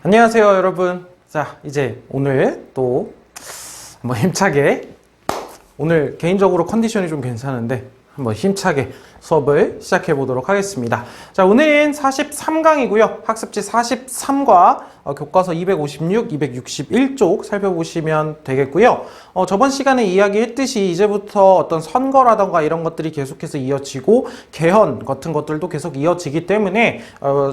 안녕하세요, 여러분. 자, 이제 오늘 또 한번 힘차게, 오늘 개인적으로 컨디션이 좀 괜찮은데 한번 힘차게 수업을 시작해 보도록 하겠습니다. 자, 오늘은 43강이고요. 학습지 43과 교과서 256, 261쪽 살펴보시면 되겠고요. 저번 시간에 이야기했듯이 이제부터 어떤 선거라던가 이런 것들이 계속해서 이어지고 개헌 같은 것들도 계속 이어지기 때문에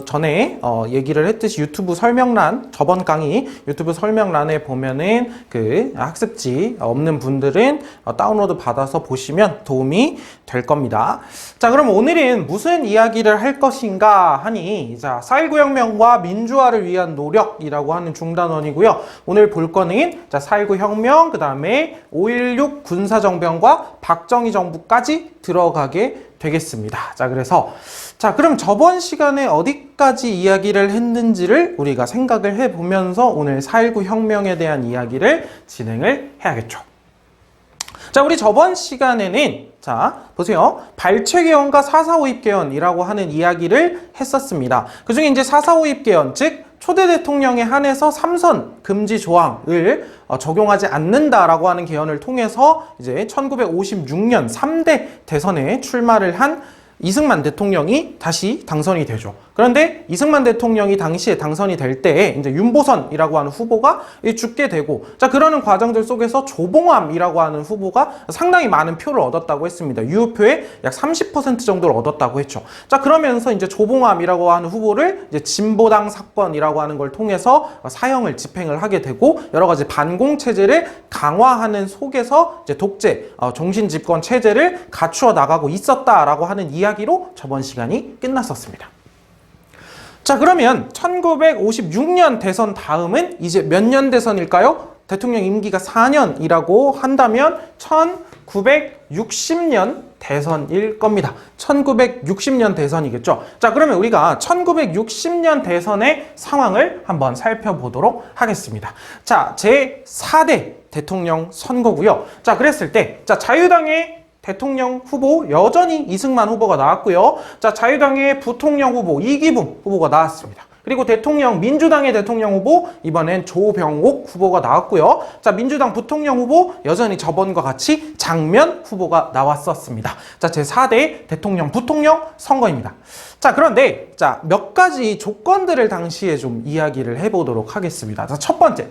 전에 얘기를 했듯이 유튜브 설명란, 저번 강의 유튜브 설명란에 보면은 그 학습지 없는 분들은 다운로드 받아서 보시면 도움이 될 겁니다. 자, 그럼 오늘은 무슨 이야기를 할 것인가 하니, 자, 4.19 혁명과 민주화를 위한 노력이라고 하는 중단원이고요. 오늘 볼 거는, 자, 4.19 혁명, 그 다음에 5.16 군사정변과 박정희 정부까지 들어가게 되겠습니다. 자, 그래서, 자, 그럼 저번 시간에 어디까지 이야기를 했는지를 우리가 생각을 해보면서 오늘 4.19 혁명에 대한 이야기를 진행을 해야겠죠. 자, 우리 저번 시간에는, 자, 보세요. 발췌개헌과 4.4 5입개헌이라고 하는 이야기를 했었습니다. 그 중에 이제 4.4 5입개헌, 즉, 초대 대통령에 한해서 3선 금지 조항을 적용하지 않는다라고 하는 개헌을 통해서 이제 1956년 3대 대선에 출마를 한 이승만 대통령이 다시 당선이 되죠. 그런데 이승만 대통령이 당시에 당선이 될 때에 이제 윤보선이라고 하는 후보가 죽게 되고, 자, 그러는 과정들 속에서 조봉암이라고 하는 후보가 상당히 많은 표를 얻었다고 했습니다. 유효표의 약 30% 정도를 얻었다고 했죠. 자, 그러면서 이제 조봉암이라고 하는 후보를 이제 진보당 사건이라고 하는 걸 통해서 사형을 집행을 하게 되고, 여러 가지 반공 체제를 강화하는 속에서 이제 독재, 종신 집권 체제를 갖추어 나가고 있었다라고 하는 이야기로 저번 시간이 끝났었습니다. 자, 그러면 1956년 대선 다음은 이제 몇 년 대선일까요? 대통령 임기가 4년이라고 한다면 1960년 대선일 겁니다. 1960년 대선이겠죠. 자, 그러면 우리가 1960년 대선의 상황을 한번 살펴보도록 하겠습니다. 자, 제4대 대통령 선거고요. 자, 그랬을 때, 자, 자유당의 대통령 후보 여전히 이승만 후보가 나왔고요. 자, 자유당의 부통령 후보 이기붕 후보가 나왔습니다. 그리고 민주당의 대통령 후보 이번엔 조병옥 후보가 나왔고요. 자, 민주당 부통령 후보 여전히 저번과 같이 장면 후보가 나왔었습니다. 자, 제4대 대통령 부통령 선거입니다. 자, 그런데 자, 몇 가지 조건들을 당시에 좀 이야기를 해보도록 하겠습니다. 자, 첫 번째,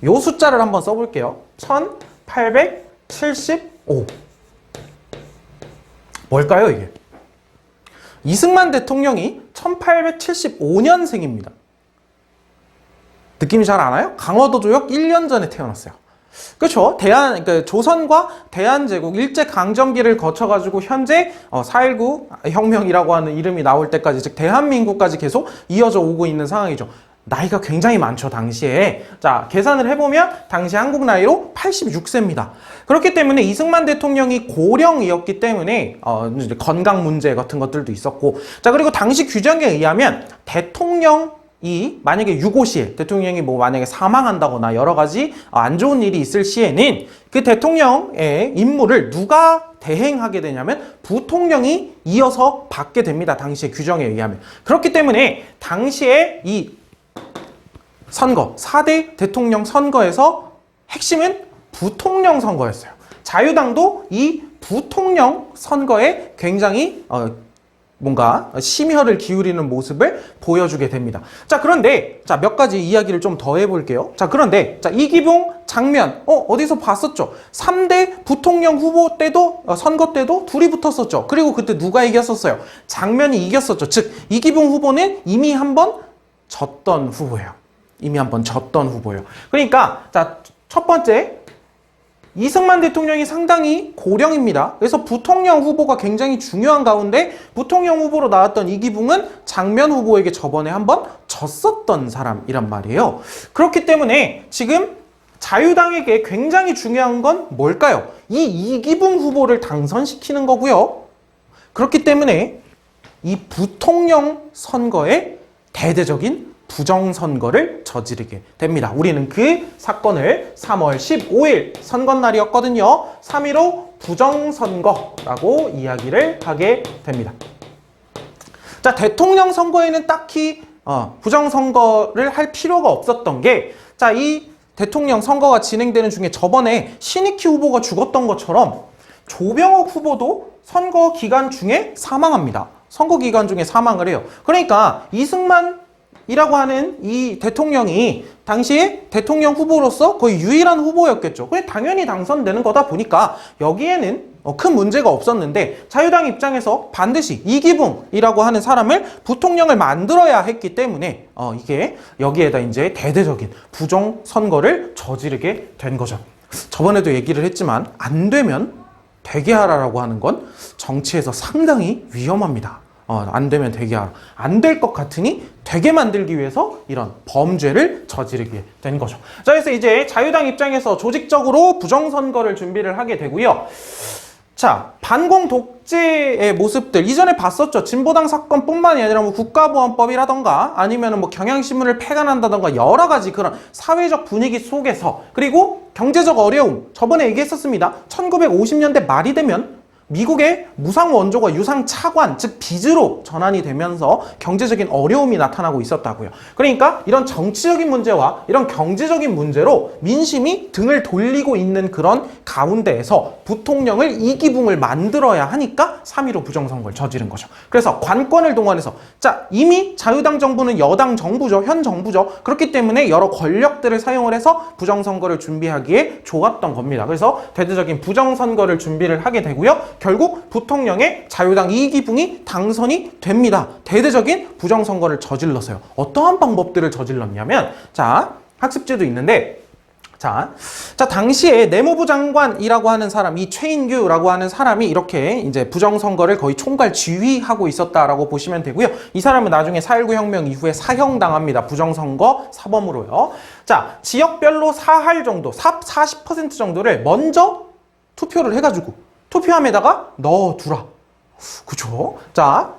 요 숫자를 한번 써볼게요. 1875. 뭘까요, 이게? 이승만 대통령이 1875년생입니다. 느낌이 잘 안 와요? 강화도 조약 1년 전에 태어났어요. 그렇죠? 그러니까 조선과 대한제국 일제강점기를 거쳐가지고 현재 4.19 혁명이라고 하는 이름이 나올 때까지, 즉 대한민국까지 계속 이어져 오고 있는 상황이죠. 나이가 굉장히 많죠, 당시에. 자, 계산을 해보면 당시 한국 나이로 86세입니다. 그렇기 때문에 이승만 대통령이 고령이었기 때문에 이제 건강 문제 같은 것들도 있었고, 자, 그리고 당시 규정에 의하면 대통령이 만약에 유고 시에 대통령이 뭐 만약에 사망한다거나 여러 가지 안 좋은 일이 있을 시에는 그 대통령의 임무를 누가 대행하게 되냐면 부통령이 이어서 받게 됩니다. 당시의 규정에 의하면. 그렇기 때문에 당시에 이 선거, 4대 대통령 선거에서 핵심은 부통령 선거였어요. 자유당도 이 부통령 선거에 굉장히 뭔가 심혈을 기울이는 모습을 보여주게 됩니다. 자, 그런데 자, 몇 가지 이야기를 좀 더 해볼게요. 자, 그런데 자, 이기붕 장면 어디서 봤었죠? 3대 부통령 후보 때도 선거 때도 둘이 붙었었죠. 그리고 그때 누가 이겼었어요? 장면이 이겼었죠. 즉 이기붕 후보는 이미 한번 졌던 후보예요. 그러니까 자, 첫 번째, 이승만 대통령이 상당히 고령입니다. 그래서 부통령 후보가 굉장히 중요한 가운데 부통령 후보로 나왔던 이기붕은 장면 후보에게 저번에 한번 졌었던 사람이란 말이에요. 그렇기 때문에 지금 자유당에게 굉장히 중요한 건 뭘까요? 이 이기붕 후보를 당선시키는 거고요. 그렇기 때문에 이 부통령 선거에 대대적인 부정선거를 저지르게 됩니다. 우리는 그 사건을 3월 15일 선거날이었거든요. 3.15 부정선거라고 이야기를 하게 됩니다. 자, 대통령 선거에는 딱히 부정선거를 할 필요가 없었던 게, 자, 이 대통령 선거가 진행되는 중에 저번에 신익희 후보가 죽었던 것처럼 조병옥 후보도 선거 기간 중에 사망합니다. 선거 기간 중에 사망을 해요. 그러니까 이승만이라고 하는 이 대통령이 당시에 대통령 후보로서 거의 유일한 후보였겠죠. 그래 당연히 당선되는 거다 보니까 여기에는 큰 문제가 없었는데, 자유당 입장에서 반드시 이기붕이라고 하는 사람을 부통령을 만들어야 했기 때문에 이게 여기에다 이제 대대적인 부정 선거를 저지르게 된 거죠. 저번에도 얘기를 했지만 안 되면 되게 하라라고 하는 건 정치에서 상당히 위험합니다. 안 되면 되게 하라. 안 될 것 같으니 되게 만들기 위해서 이런 범죄를 저지르게 된 거죠. 자, 그래서 이제 자유당 입장에서 조직적으로 부정선거를 준비를 하게 되고요. 자, 반공 독재의 모습들 이전에 봤었죠. 진보당 사건뿐만이 아니라 뭐 국가보안법이라던가 아니면 뭐 경향신문을 폐간한다던가 여러 가지 그런 사회적 분위기 속에서, 그리고 경제적 어려움 저번에 얘기했었습니다. 1950년대 말이 되면 미국의 무상 원조가 유상 차관, 즉 빚으로 전환이 되면서 경제적인 어려움이 나타나고 있었다고요. 그러니까 이런 정치적인 문제와 이런 경제적인 문제로 민심이 등을 돌리고 있는 그런 가운데에서 부통령을 이기붕을 만들어야 하니까 3.15 부정선거를 저지른 거죠. 그래서 관권을 동원해서, 자, 이미 자유당 정부는 여당 정부죠. 현 정부죠. 그렇기 때문에 여러 권력들을 사용을 해서 부정선거를 준비하기에 좋았던 겁니다. 그래서 대대적인 부정선거를 준비를 하게 되고요. 결국 부통령의 자유당 이기붕이 당선이 됩니다. 대대적인 부정선거를 저질렀어요. 어떠한 방법들을 저질렀냐면, 자, 학습지도 있는데, 자, 당시에 내무부 장관이라고 하는 사람, 이 최인규라고 하는 사람이 이렇게 이제 부정선거를 거의 총괄 지휘하고 있었다라고 보시면 되고요. 이 사람은 나중에 4.19 혁명 이후에 사형당합니다. 부정선거 사범으로요. 자, 지역별로 4할 정도, 40% 정도를 먼저 투표를 해가지고 투표함에다가 넣어두라. 그쵸? 자,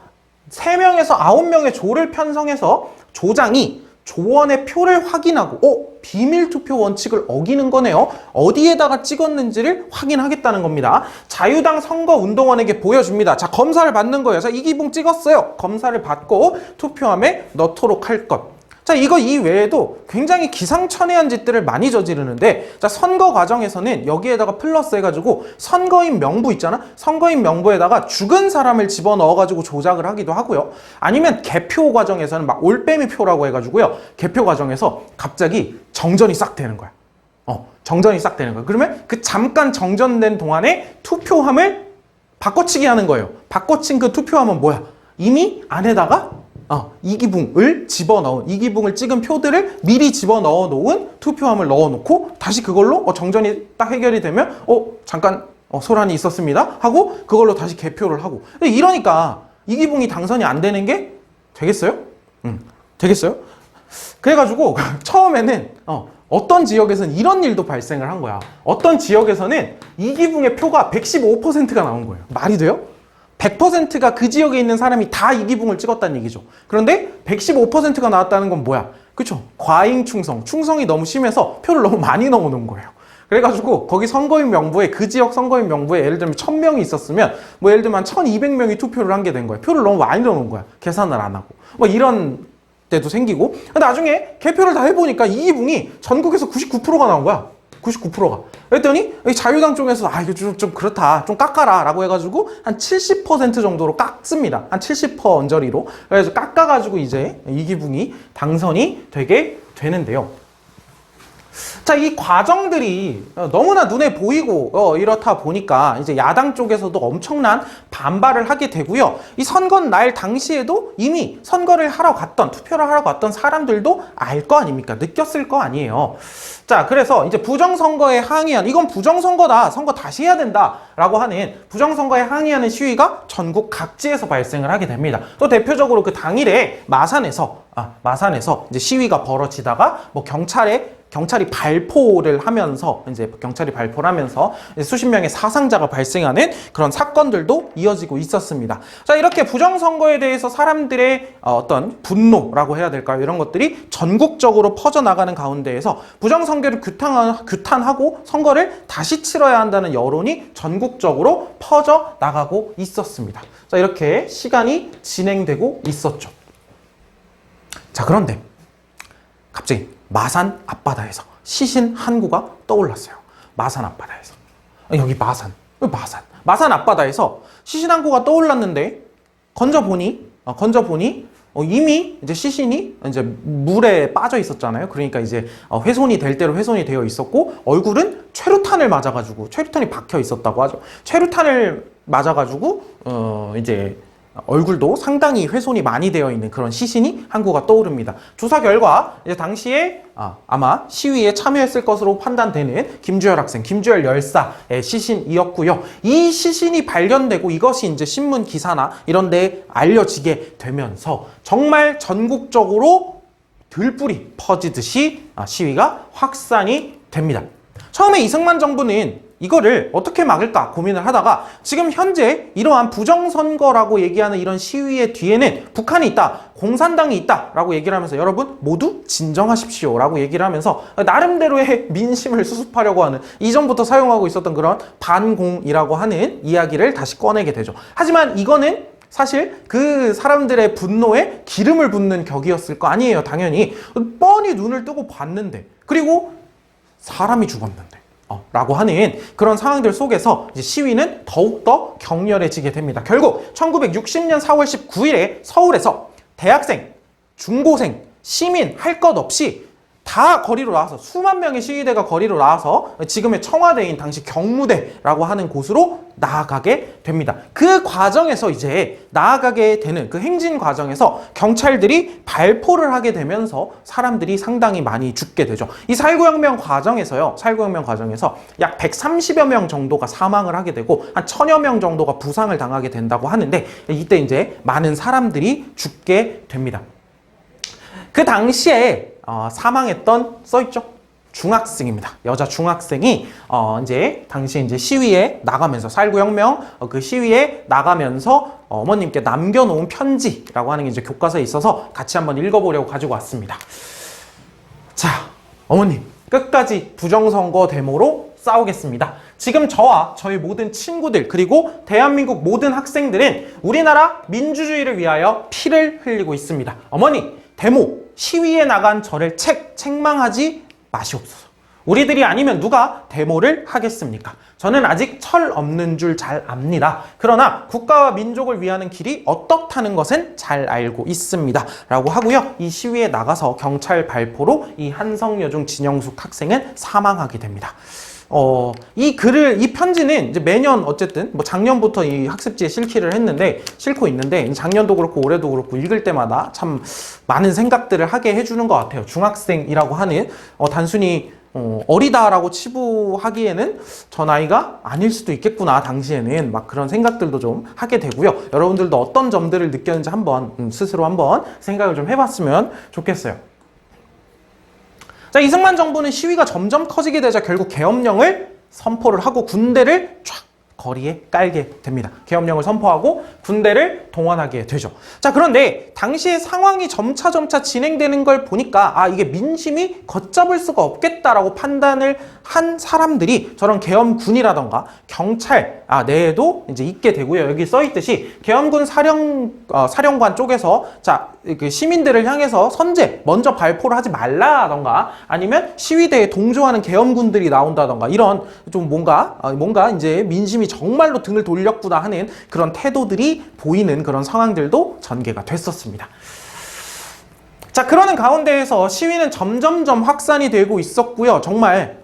3명에서 9명의 조를 편성해서 조장이 조원의 표를 확인하고, 비밀 투표 원칙을 어기는 거네요. 어디에다가 찍었는지를 확인하겠다는 겁니다. 자유당 선거운동원에게 보여줍니다. 자, 검사를 받는 거예요. 자, 이기붕 찍었어요. 검사를 받고 투표함에 넣도록 할 것. 자, 이거 이외에도 굉장히 기상천외한 짓들을 많이 저지르는데, 자, 선거 과정에서는 여기에다가 플러스 해가지고 선거인 명부 있잖아? 선거인 명부에다가 죽은 사람을 집어넣어가지고 조작을 하기도 하고요. 아니면 개표 과정에서는 막 올빼미 표라고 해가지고요. 개표 과정에서 갑자기 정전이 싹 되는 거야. 정전이 싹 되는 거야. 그러면 그 잠깐 정전된 동안에 투표함을 바꿔치기 하는 거예요. 바꿔친 그 투표함은 뭐야? 이미 안에다가 이기붕을 집어넣은, 이기붕을 찍은 표들을 미리 집어넣어 놓은 투표함을 넣어놓고 다시 그걸로 정전이 딱 해결이 되면 잠깐 소란이 있었습니다 하고 그걸로 다시 개표를 하고. 이러니까 이기붕이 당선이 안 되는 게 되겠어요? 되겠어요? 그래가지고 처음에는 어떤 지역에서는 이런 일도 발생을 한 거야. 어떤 지역에서는 이기붕의 표가 115%가 나온 거예요. 말이 돼요? 100%가 그 지역에 있는 사람이 다 이기붕을 찍었다는 얘기죠. 그런데 115%가 나왔다는 건 뭐야? 그쵸? 과잉 충성. 충성이 너무 심해서 표를 너무 많이 넣어놓은 거예요. 그래가지고 거기 선거인 명부에, 그 지역 선거인 명부에 예를 들면 1000명이 있었으면 뭐 예를 들면 1200명이 투표를 한 게 된 거예요. 표를 너무 많이 넣어놓은 거야. 계산을 안 하고. 뭐 이런 때도 생기고. 나중에 개표를 다 해보니까 이기붕이 전국에서 99%가 나온 거야. 99%가. 그랬더니 자유당 쪽에서 이거 좀 그렇다. 좀 깎아라 라고 해가지고 한 70% 정도로 깎습니다. 한 70% 언저리로. 그래서 깎아가지고 이제 이기붕이 당선이 되게 되는데요. 자, 이 과정들이 너무나 눈에 보이고 이렇다 보니까 이제 야당 쪽에서도 엄청난 반발을 하게 되고요. 이 선거 날 당시에도 이미 선거를 하러 갔던, 투표를 하러 갔던 사람들도 알 거 아닙니까? 느꼈을 거 아니에요. 자, 그래서 이제 부정선거에 항의한, 이건 부정선거다, 선거 다시 해야 된다 라고 하는 부정선거에 항의하는 시위가 전국 각지에서 발생을 하게 됩니다. 또 대표적으로 그 당일에 마산에서 이제 시위가 벌어지다가 뭐 경찰이 발포를 하면서 이제 수십 명의 사상자가 발생하는 그런 사건들도 이어지고 있었습니다. 자, 이렇게 부정선거에 대해서 사람들의 어떤 분노라고 해야 될까요? 이런 것들이 전국적으로 퍼져나가는 가운데에서 부정선거를 규탄하고 선거를 다시 치러야 한다는 여론이 전국적으로 퍼져나가고 있었습니다. 자, 이렇게 시간이 진행되고 있었죠. 자, 자, 그런데 갑자기 마산 앞바다에서 시신 한 구가 떠올랐어요. 마산 앞바다에서. 여기 마산 앞바다에서 시신 한 구가 떠올랐는데 건져보니 이미 이제 시신이 이제 물에 빠져 있었잖아요. 그러니까 이제 훼손이 될 대로 훼손이 되어 있었고, 얼굴은 최루탄을 맞아가지고, 최루탄이 박혀 있었다고 하죠. 최루탄을 맞아가지고 이제 얼굴도 상당히 훼손이 많이 되어 있는 그런 시신이 한 구가 떠오릅니다. 조사 결과 이제 당시에 아마 시위에 참여했을 것으로 판단되는 김주열 학생, 김주열 열사의 시신이었고요. 이 시신이 발견되고 이것이 이제 신문 기사나 이런 데 알려지게 되면서 정말 전국적으로 들불이 퍼지듯이 시위가 확산이 됩니다. 처음에 이승만 정부는 이거를 어떻게 막을까 고민을 하다가 지금 현재 이러한 부정선거라고 얘기하는 이런 시위의 뒤에는 북한이 있다, 공산당이 있다 라고 얘기를 하면서 여러분 모두 진정하십시오 라고 얘기를 하면서 나름대로의 민심을 수습하려고 하는, 이전부터 사용하고 있었던 그런 반공이라고 하는 이야기를 다시 꺼내게 되죠. 하지만 이거는 사실 그 사람들의 분노에 기름을 붓는 격이었을 거 아니에요. 당연히 뻔히 눈을 뜨고 봤는데, 그리고 사람이 죽었는데 라고 하는 그런 상황들 속에서 이제 시위는 더욱더 격렬해지게 됩니다. 결국 1960년 4월 19일에 서울에서 대학생, 중고생, 시민 할 것 없이 다 거리로 나와서, 수만 명의 시위대가 거리로 나와서 지금의 청와대인 당시 경무대라고 하는 곳으로 나아가게 됩니다. 그 과정에서 이제 나아가게 되는 그 행진 과정에서 경찰들이 발포를 하게 되면서 사람들이 상당히 많이 죽게 되죠. 이 4.19혁명 과정에서요, 4.19혁명 과정에서 약 130여 명 정도가 사망을 하게 되고 한 1000여 명 정도가 부상을 당하게 된다고 하는데, 이때 이제 많은 사람들이 죽게 됩니다. 그 당시에 사망했던 써있죠? 중학생입니다. 여자 중학생이 이제 당시 이제 시위에 나가면서 4.19 혁명 그 시위에 나가면서 어머님께 남겨놓은 편지라고 하는 게 이제 교과서에 있어서 같이 한번 읽어보려고 가지고 왔습니다. 자, 어머님 끝까지 부정선거 데모로 싸우겠습니다. 지금 저와 저희 모든 친구들 그리고 대한민국 모든 학생들은 우리나라 민주주의를 위하여 피를 흘리고 있습니다. 어머니, 데모, 시위에 나간 저를 책망하지 마시옵소서. 우리들이 아니면 누가 데모를 하겠습니까? 저는 아직 철 없는 줄 잘 압니다. 그러나 국가와 민족을 위하는 길이 어떻다는 것은 잘 알고 있습니다. 라고 하고요. 이 시위에 나가서 경찰 발포로 이 한성여중 진영숙 학생은 사망하게 됩니다. 이 편지는 이제 매년 어쨌든 뭐 작년부터 이 학습지에 싣고 있는데 작년도 그렇고 올해도 그렇고 읽을 때마다 참 많은 생각들을 하게 해주는 것 같아요. 중학생이라고 하는 단순히 어리다라고 치부하기에는 저 나이가 아닐 수도 있겠구나, 당시에는 막 그런 생각들도 좀 하게 되고요. 여러분들도 어떤 점들을 느꼈는지 한번 스스로 한번 생각을 좀 해봤으면 좋겠어요. 자, 이승만 정부는 시위가 점점 커지게 되자 결국 계엄령을 선포를 하고 군대를 쫙 거리에 깔게 됩니다. 계엄령을 선포하고 군대를 동원하게 되죠. 자, 그런데 당시의 상황이 점차 진행되는 걸 보니까 이게 민심이 걷잡을 수가 없겠다라고 판단을 한 사람들이 저런 계엄군이라던가 경찰 내에도 이제 있게 되고요. 여기 써 있듯이 계엄군 사령관 쪽에서 그 시민들을 향해서 선제 먼저 발포를 하지 말라던가 아니면 시위대에 동조하는 계엄군들이 나온다던가 이런 좀 뭔가 이제 민심이 정말로 등을 돌렸구나 하는 그런 태도들이 보이는 그런 상황들도 전개가 됐었습니다. 자, 그러는 가운데에서 시위는 점점점 확산이 되고 있었고요. 정말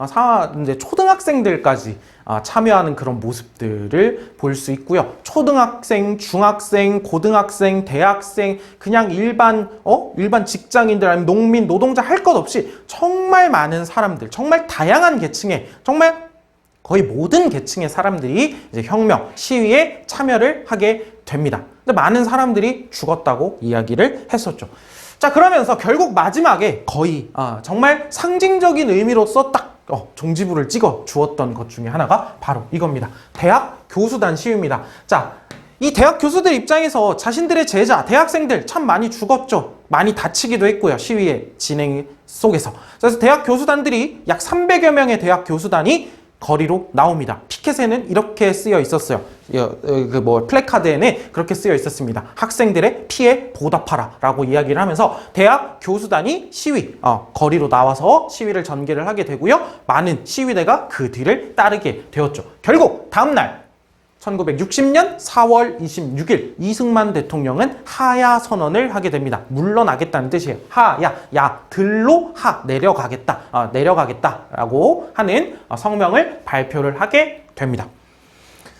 이제 초등학생들까지 참여하는 그런 모습들을 볼 수 있고요. 초등학생, 중학생, 고등학생, 대학생, 그냥 일반 직장인들 아니면 농민, 노동자 할 것 없이 정말 많은 사람들, 정말 다양한 계층의, 정말 거의 모든 계층의 사람들이 이제 혁명, 시위에 참여를 하게 됩니다. 근데 많은 사람들이 죽었다고 이야기를 했었죠. 자, 그러면서 결국 마지막에 거의 정말 상징적인 의미로서 딱 종지부를 찍어 주었던 것 중에 하나가 바로 이겁니다. 대학 교수단 시위입니다. 자, 이 대학 교수들 입장에서 자신들의 제자, 대학생들 참 많이 죽었죠. 많이 다치기도 했고요. 시위의 진행 속에서. 그래서 대학 교수단들이 약 300여 명의 대학 교수단이 거리로 나옵니다. 피켓에는 이렇게 쓰여 있었어요. 플래카드에는 그렇게 쓰여 있었습니다. 학생들의 피해 보답하라 라고 이야기를 하면서 대학 교수단이 시위, 거리로 나와서 시위를 전개를 하게 되고요. 많은 시위대가 그 뒤를 따르게 되었죠. 결국 다음날 1960년 4월 26일 이승만 대통령은 하야 선언을 하게 됩니다. 물러나겠다는 뜻이에요. 하야, 야, 들로 내려가겠다, 내려가겠다라고 하는 성명을 발표를 하게 됩니다.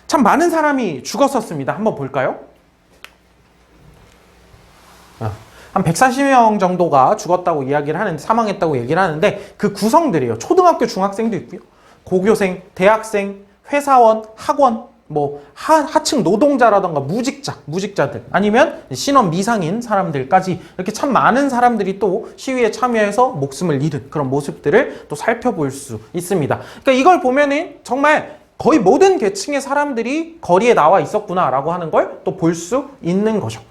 참 많은 사람이 죽었었습니다. 한번 볼까요? 한 140명 정도가 죽었다고 이야기를 하는데, 사망했다고 얘기를 하는데 그 구성들이에요. 초등학교, 중학생도 있고요. 고교생, 대학생, 회사원, 학원, 하층 노동자라던가 무직자들, 아니면 신원 미상인 사람들까지 이렇게 참 많은 사람들이 또 시위에 참여해서 목숨을 잃은 그런 모습들을 또 살펴볼 수 있습니다. 그러니까 이걸 보면은 정말 거의 모든 계층의 사람들이 거리에 나와 있었구나라고 하는 걸 또 볼 수 있는 거죠.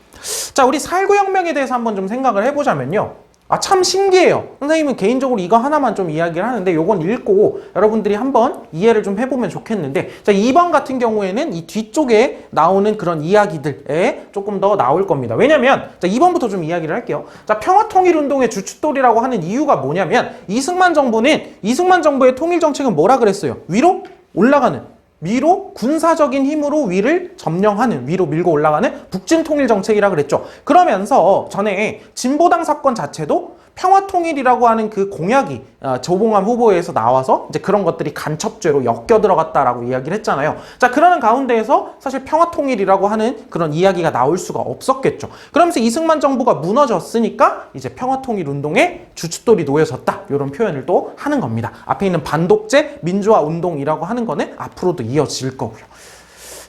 자, 우리 4.19 혁명에 대해서 한번 좀 생각을 해보자면요. 참 신기해요. 선생님은 개인적으로 이거 하나만 좀 이야기를 하는데 요건 읽고 여러분들이 한번 이해를 좀 해보면 좋겠는데, 자, 2번 같은 경우에는 이 뒤쪽에 나오는 그런 이야기들에 조금 더 나올 겁니다. 왜냐면, 자, 2번부터 좀 이야기를 할게요. 자, 평화통일운동의 주춧돌이라고 하는 이유가 뭐냐면, 이승만 정부의 통일정책은 뭐라 그랬어요? 위로 올라가는, 위로 군사적인 힘으로 위를 점령하는, 위로 밀고 올라가는 북진 통일 정책이라 그랬죠. 그러면서 전에 진보당 사건 자체도 평화통일이라고 하는 그 공약이 조봉암 후보에서 나와서 이제 그런 것들이 간첩죄로 엮여 들어갔다라고 이야기를 했잖아요. 자, 그러는 가운데에서 사실 평화통일이라고 하는 그런 이야기가 나올 수가 없었겠죠. 그러면서 이승만 정부가 무너졌으니까 이제 평화통일 운동에 주춧돌이 놓여졌다, 이런 표현을 또 하는 겁니다. 앞에 있는 반독재 민주화 운동이라고 하는 거는 앞으로도 이어질 거고요.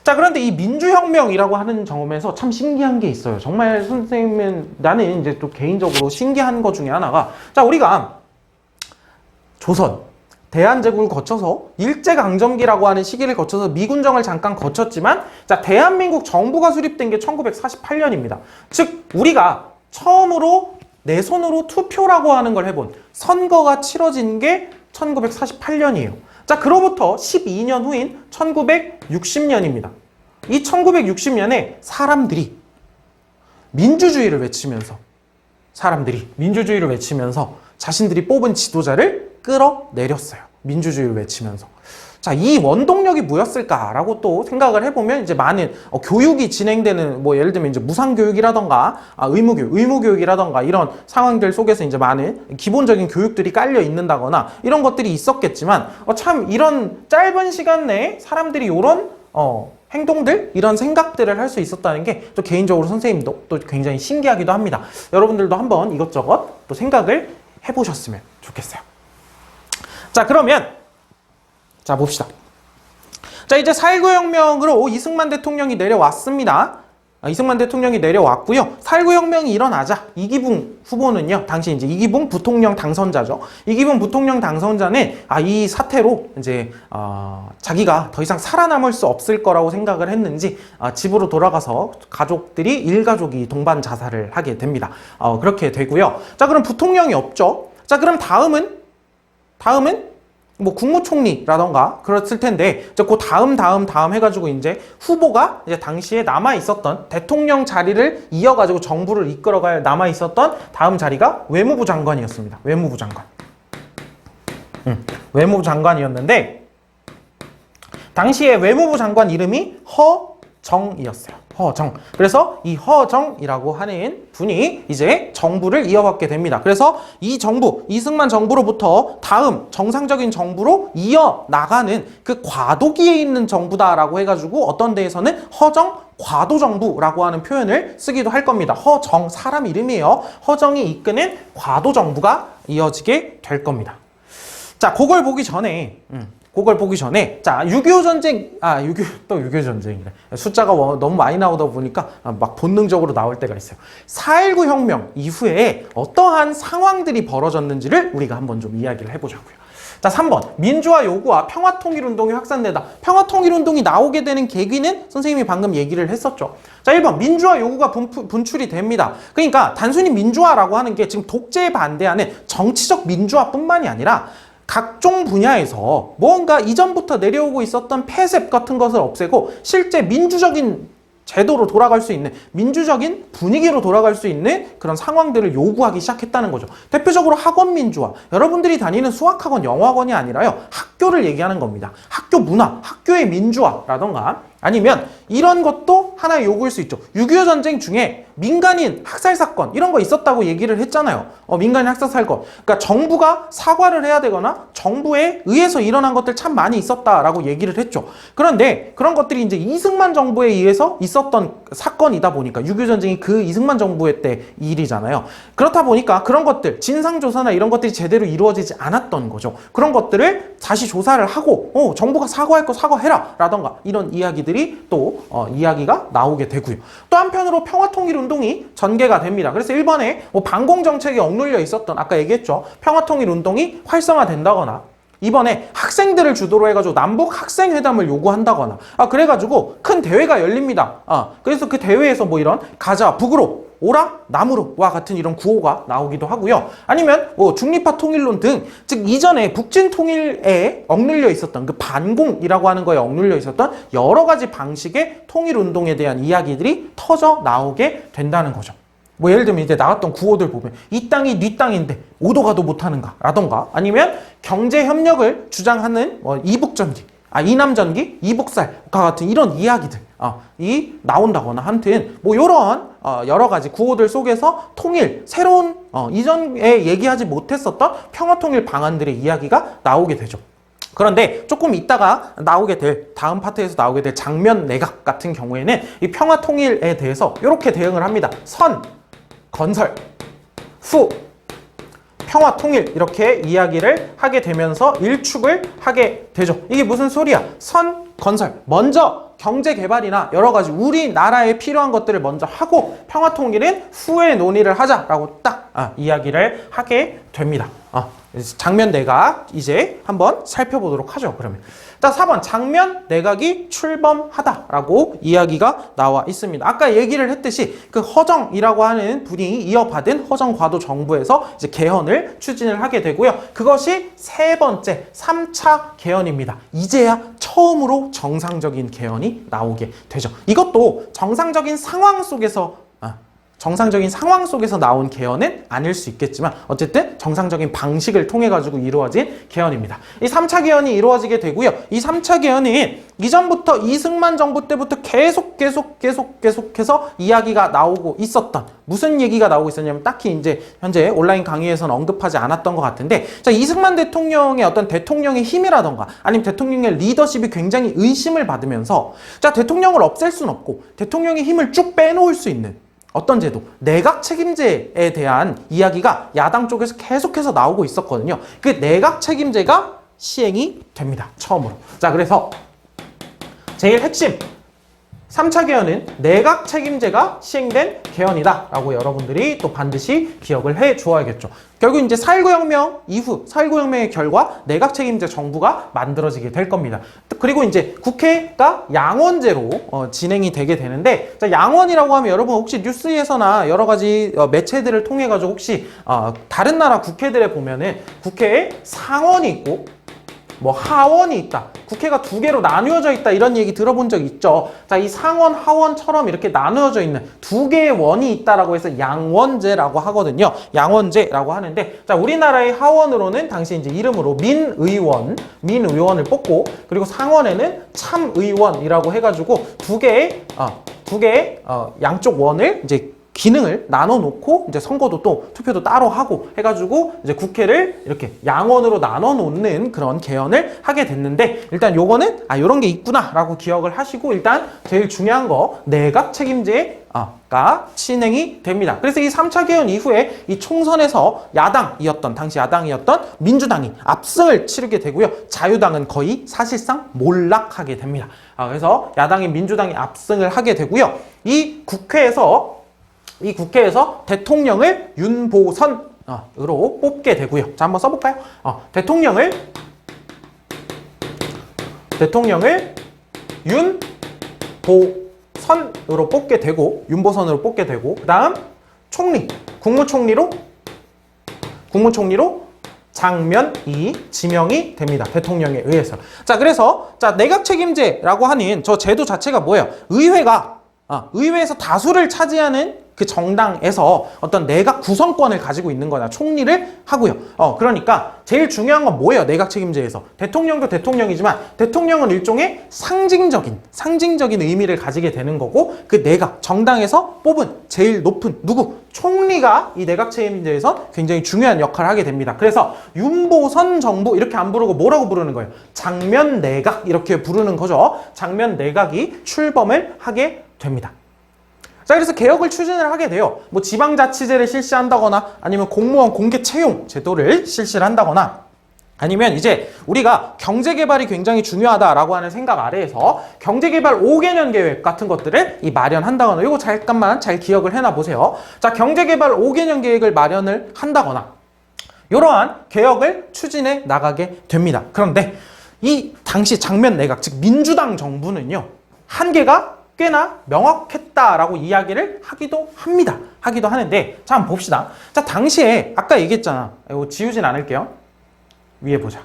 자, 그런데 이 민주혁명이라고 하는 점에서 참 신기한 게 있어요. 정말 선생님은, 나는 이제 또 개인적으로 신기한 것 중에 하나가, 자, 우리가 조선, 대한제국을 거쳐서 일제강점기라고 하는 시기를 거쳐서 미군정을 잠깐 거쳤지만, 자, 대한민국 정부가 수립된 게 1948년입니다. 즉, 우리가 처음으로 내 손으로 투표라고 하는 걸 해본 선거가 치러진 게 1948년이에요. 자, 그로부터 12년 후인 1960년입니다. 이 1960년에 사람들이 민주주의를 외치면서 자신들이 뽑은 지도자를 끌어내렸어요. 민주주의를 외치면서. 자, 이 원동력이 뭐였을까라고 또 생각을 해보면, 이제 많은 교육이 진행되는, 예를 들면 이제 무상교육이라던가 의무교육이라던가 이런 상황들 속에서 이제 많은 기본적인 교육들이 깔려 있는다거나 이런 것들이 있었겠지만, 참 이런 짧은 시간 내에 사람들이 이런 행동들, 이런 생각들을 할 수 있었다는 게 또 개인적으로 선생님도 또 굉장히 신기하기도 합니다. 여러분들도 한번 이것저것 또 생각을 해보셨으면 좋겠어요. 자, 그러면 자, 봅시다. 자, 이제 4.19 혁명으로 이승만 대통령이 내려왔습니다. 이승만 대통령이 내려왔고요. 4.19 혁명이 일어나자 이기붕 후보는요, 당시 이제 이기붕 부통령 당선자죠. 이기붕 부통령 당선자는 이 사태로 이제 자기가 더 이상 살아남을 수 없을 거라고 생각을 했는지 집으로 돌아가서 일가족이 동반 자살을 하게 됩니다. 그렇게 되고요. 자, 그럼 부통령이 없죠. 자, 그럼 다음은 국무총리라던가 그랬을 텐데, 그 다음 해가지고 이제 후보가 이제 당시에 남아있었던 대통령 자리를 이어가지고 정부를 이끌어갈 남아있었던 다음 자리가 외무부 장관이었습니다. 외무부 장관이었는데, 당시에 외무부 장관 이름이 허정이었어요. 허정. 그래서 이 허정이라고 하는 분이 이제 정부를 이어받게 됩니다. 그래서 이 정부, 이승만 정부로부터 다음 정상적인 정부로 이어나가는 그 과도기에 있는 정부다라고 해가지고 어떤 데에서는 허정 과도정부라고 하는 표현을 쓰기도 할 겁니다. 허정, 사람 이름이에요. 허정이 이끄는 과도정부가 이어지게 될 겁니다. 자, 그걸 보기 전에 자, 6.25 전쟁, 6.25 전쟁이래. 숫자가 너무 많이 나오다 보니까 막 본능적으로 나올 때가 있어요. 4.19 혁명 이후에 어떠한 상황들이 벌어졌는지를 우리가 한번 좀 이야기를 해보자고요. 자, 3번. 민주화 요구와 평화통일운동이 확산되다. 평화통일운동이 나오게 되는 계기는 선생님이 방금 얘기를 했었죠. 자, 1번. 민주화 요구가 분출이 됩니다. 그러니까 단순히 민주화라고 하는 게 지금 독재에 반대하는 정치적 민주화뿐만이 아니라 각종 분야에서 뭔가 이전부터 내려오고 있었던 폐쇄 같은 것을 없애고 실제 민주적인 제도로 돌아갈 수 있는, 민주적인 분위기로 돌아갈 수 있는 그런 상황들을 요구하기 시작했다는 거죠. 대표적으로 학원 민주화. 여러분들이 다니는 수학학원, 영어학원이 아니라요, 학교를 얘기하는 겁니다. 학교 문화, 학교의 민주화라던가 아니면 이런 것도 하나의 요구일 수 있죠. 6.25 전쟁 중에 민간인 학살 사건 이런 거 있었다고 얘기를 했잖아요. 민간인 학살 사건. 그러니까 정부가 사과를 해야 되거나 정부에 의해서 일어난 것들 참 많이 있었다라고 얘기를 했죠. 그런데 그런 것들이 이제 이승만 정부에 의해서 있었던 사건이다 보니까 6.25 전쟁이 그 이승만 정부의 때 일이잖아요. 그렇다 보니까 그런 것들, 진상조사나 이런 것들이 제대로 이루어지지 않았던 거죠. 그런 것들을 다시 조사를 하고 정부가 사과할 거 사과해라 라던가 이런 이야기들이 또 이야기가 나오게 되고요. 또 한편으로 평화통일운동이 전개가 됩니다. 그래서 일본에 반공정책에 억눌려 있었던, 아까 얘기했죠, 평화통일운동이 활성화된다거나 이번에 학생들을 주도로 해가지고 남북 학생회담을 요구한다거나 그래가지고 큰 대회가 열립니다. 그래서 그 대회에서 뭐 이런 가자 북으로 오라 남으로와 같은 이런 구호가 나오기도 하고요. 아니면 중립화 통일론 등, 즉 이전에 북진 통일에 억눌려 있었던 그 반공이라고 하는 거에 억눌려 있었던 여러 가지 방식의 통일운동에 대한 이야기들이 터져 나오게 된다는 거죠. 뭐 예를 들면 이제 나왔던 구호들 보면 이 땅이 네 땅인데 오도 가도 못하는가 라던가, 아니면 경제협력을 주장하는 이북전기, 이남전기, 이북살과 같은 이런 이야기들 이 나온다거나, 아무튼 뭐 요런 여러 가지 구호들 속에서 통일, 새로운 이전에 얘기하지 못했었던 평화통일 방안들의 이야기가 나오게 되죠. 그런데 조금 있다가 나오게 될, 다음 파트에서 나오게 될 장면 내각 같은 경우에는 이 평화통일에 대해서 이렇게 대응을 합니다. 선, 건설, 후, 평화통일 이렇게 이야기를 하게 되면서 일축을 하게 되죠. 이게 무슨 소리야? 선, 건설. 먼저 경제개발이나 여러 가지 우리나라에 필요한 것들을 먼저 하고 평화통일은 후에 논의를 하자라고 딱 이야기를 하게 됩니다. 장면 내각 이제 한번 살펴보도록 하죠. 그러면 자, 4번 장면 내각이 출범하다라고 이야기가 나와 있습니다. 아까 얘기를 했듯이 그 허정이라고 하는 분이 이어받은 허정과도 정부에서 이제 개헌을 추진을 하게 되고요. 그것이 세 번째 3차 개헌입니다. 이제야 처음으로 정상적인 개헌이 나오게 되죠. 이것도 정상적인 상황 속에서 나온 개헌은 아닐 수 있겠지만 어쨌든 정상적인 방식을 통해 가지고 이루어진 개헌입니다. 이 3차 개헌이 이루어지게 되고요. 이 3차 개헌이 이전부터 이승만 정부 때부터 계속해서 이야기가 나오고 있었던, 무슨 얘기가 나오고 있었냐면 딱히 이제 현재 온라인 강의에서는 언급하지 않았던 것 같은데, 자, 이승만 대통령의 어떤 대통령의 힘이라던가 아니면 대통령의 리더십이 굉장히 의심을 받으면서, 자, 대통령을 없앨 수는 없고 대통령의 힘을 쭉 빼놓을 수 있는 어떤 제도, 내각 책임제에 대한 이야기가 야당 쪽에서 계속해서 나오고 있었거든요. 그 내각 책임제가 시행이 됩니다. 처음으로. 자, 그래서 제일 핵심 3차 개헌은 내각 책임제가 시행된 개헌이다 라고 여러분들이 또 반드시 기억을 해 주어야겠죠. 결국 이제 4.19 혁명 이후 4.19 혁명의 결과 내각 책임제 정부가 만들어지게 될 겁니다. 그리고 이제 국회가 양원제로 진행이 되게 되는데, 자, 양원이라고 하면 여러분 혹시 뉴스에서나 여러 가지 매체들을 통해 가지고 혹시 다른 나라 국회들에 보면은 국회에 상원이 있고 뭐 하원이 있다, 국회가 두 개로 나누어져 있다, 이런 얘기 들어본 적 있죠. 자, 이 상원, 하원처럼 이렇게 나누어져 있는 두 개의 원이 있다라고 해서 양원제라고 하거든요. 양원제라고 하는데, 자, 우리나라의 하원으로는 당시 이제 이름으로 민의원을 뽑고, 그리고 상원에는 참의원이라고 해가지고 두 개의 양쪽 원을 이제 기능을 나눠 놓고 이제 선거도 또 투표도 따로 하고 해가지고 이제 국회를 이렇게 양원으로 나눠 놓는 그런 개헌을 하게 됐는데, 일단 요거는 요런 게 있구나라고 기억을 하시고, 일단 제일 중요한 거 내각 책임제가 진행이 됩니다. 그래서 이 3차 개헌 이후에 이 총선에서 당시 야당이었던 민주당이 압승을 치르게 되고요. 자유당은 거의 사실상 몰락하게 됩니다. 그래서 야당인 민주당이 압승을 하게 되고요. 이 국회에서 대통령을 윤보선으로 뽑게 되고요. 자, 한번 써볼까요? 대통령을 윤보선으로 뽑게 되고, 그 다음 국무총리로 장면 2 지명이 됩니다. 대통령에 의해서. 자, 그래서 자, 내각 책임제라고 하는 저 제도 자체가 뭐예요? 의회에서 다수를 차지하는 그 정당에서 어떤 내각 구성권을 가지고 있는 거나 총리를 하고요. 그러니까 제일 중요한 건 뭐예요? 내각 책임제에서. 대통령도 대통령이지만 대통령은 일종의 상징적인 의미를 가지게 되는 거고 그 내각, 정당에서 뽑은 제일 높은 누구? 총리가 이 내각 책임제에서 굉장히 중요한 역할을 하게 됩니다. 그래서 윤보선 정부 이렇게 안 부르고 뭐라고 부르는 거예요? 장면 내각 이렇게 부르는 거죠. 장면 내각이 출범을 하게 됩니다. 자, 그래서 개혁을 추진을 하게 돼요. 뭐 지방자치제를 실시한다거나 아니면 공무원 공개 채용 제도를 실시를 한다거나 아니면 이제 우리가 경제개발이 굉장히 중요하다라고 하는 생각 아래에서 경제개발 5개년 계획 같은 것들을 마련한다거나 이거 잠깐만 잘 기억을 해놔 보세요. 자, 경제개발 5개년 계획을 마련을 한다거나 이러한 개혁을 추진해 나가게 됩니다. 그런데 이 당시 장면 내각, 즉 민주당 정부는요, 한계가 꽤나 명확했다라고 이야기를 하기도 하는데, 자, 한번 봅시다. 자, 당시에 아까 얘기했잖아. 이거 지우진 않을게요. 위에 보자.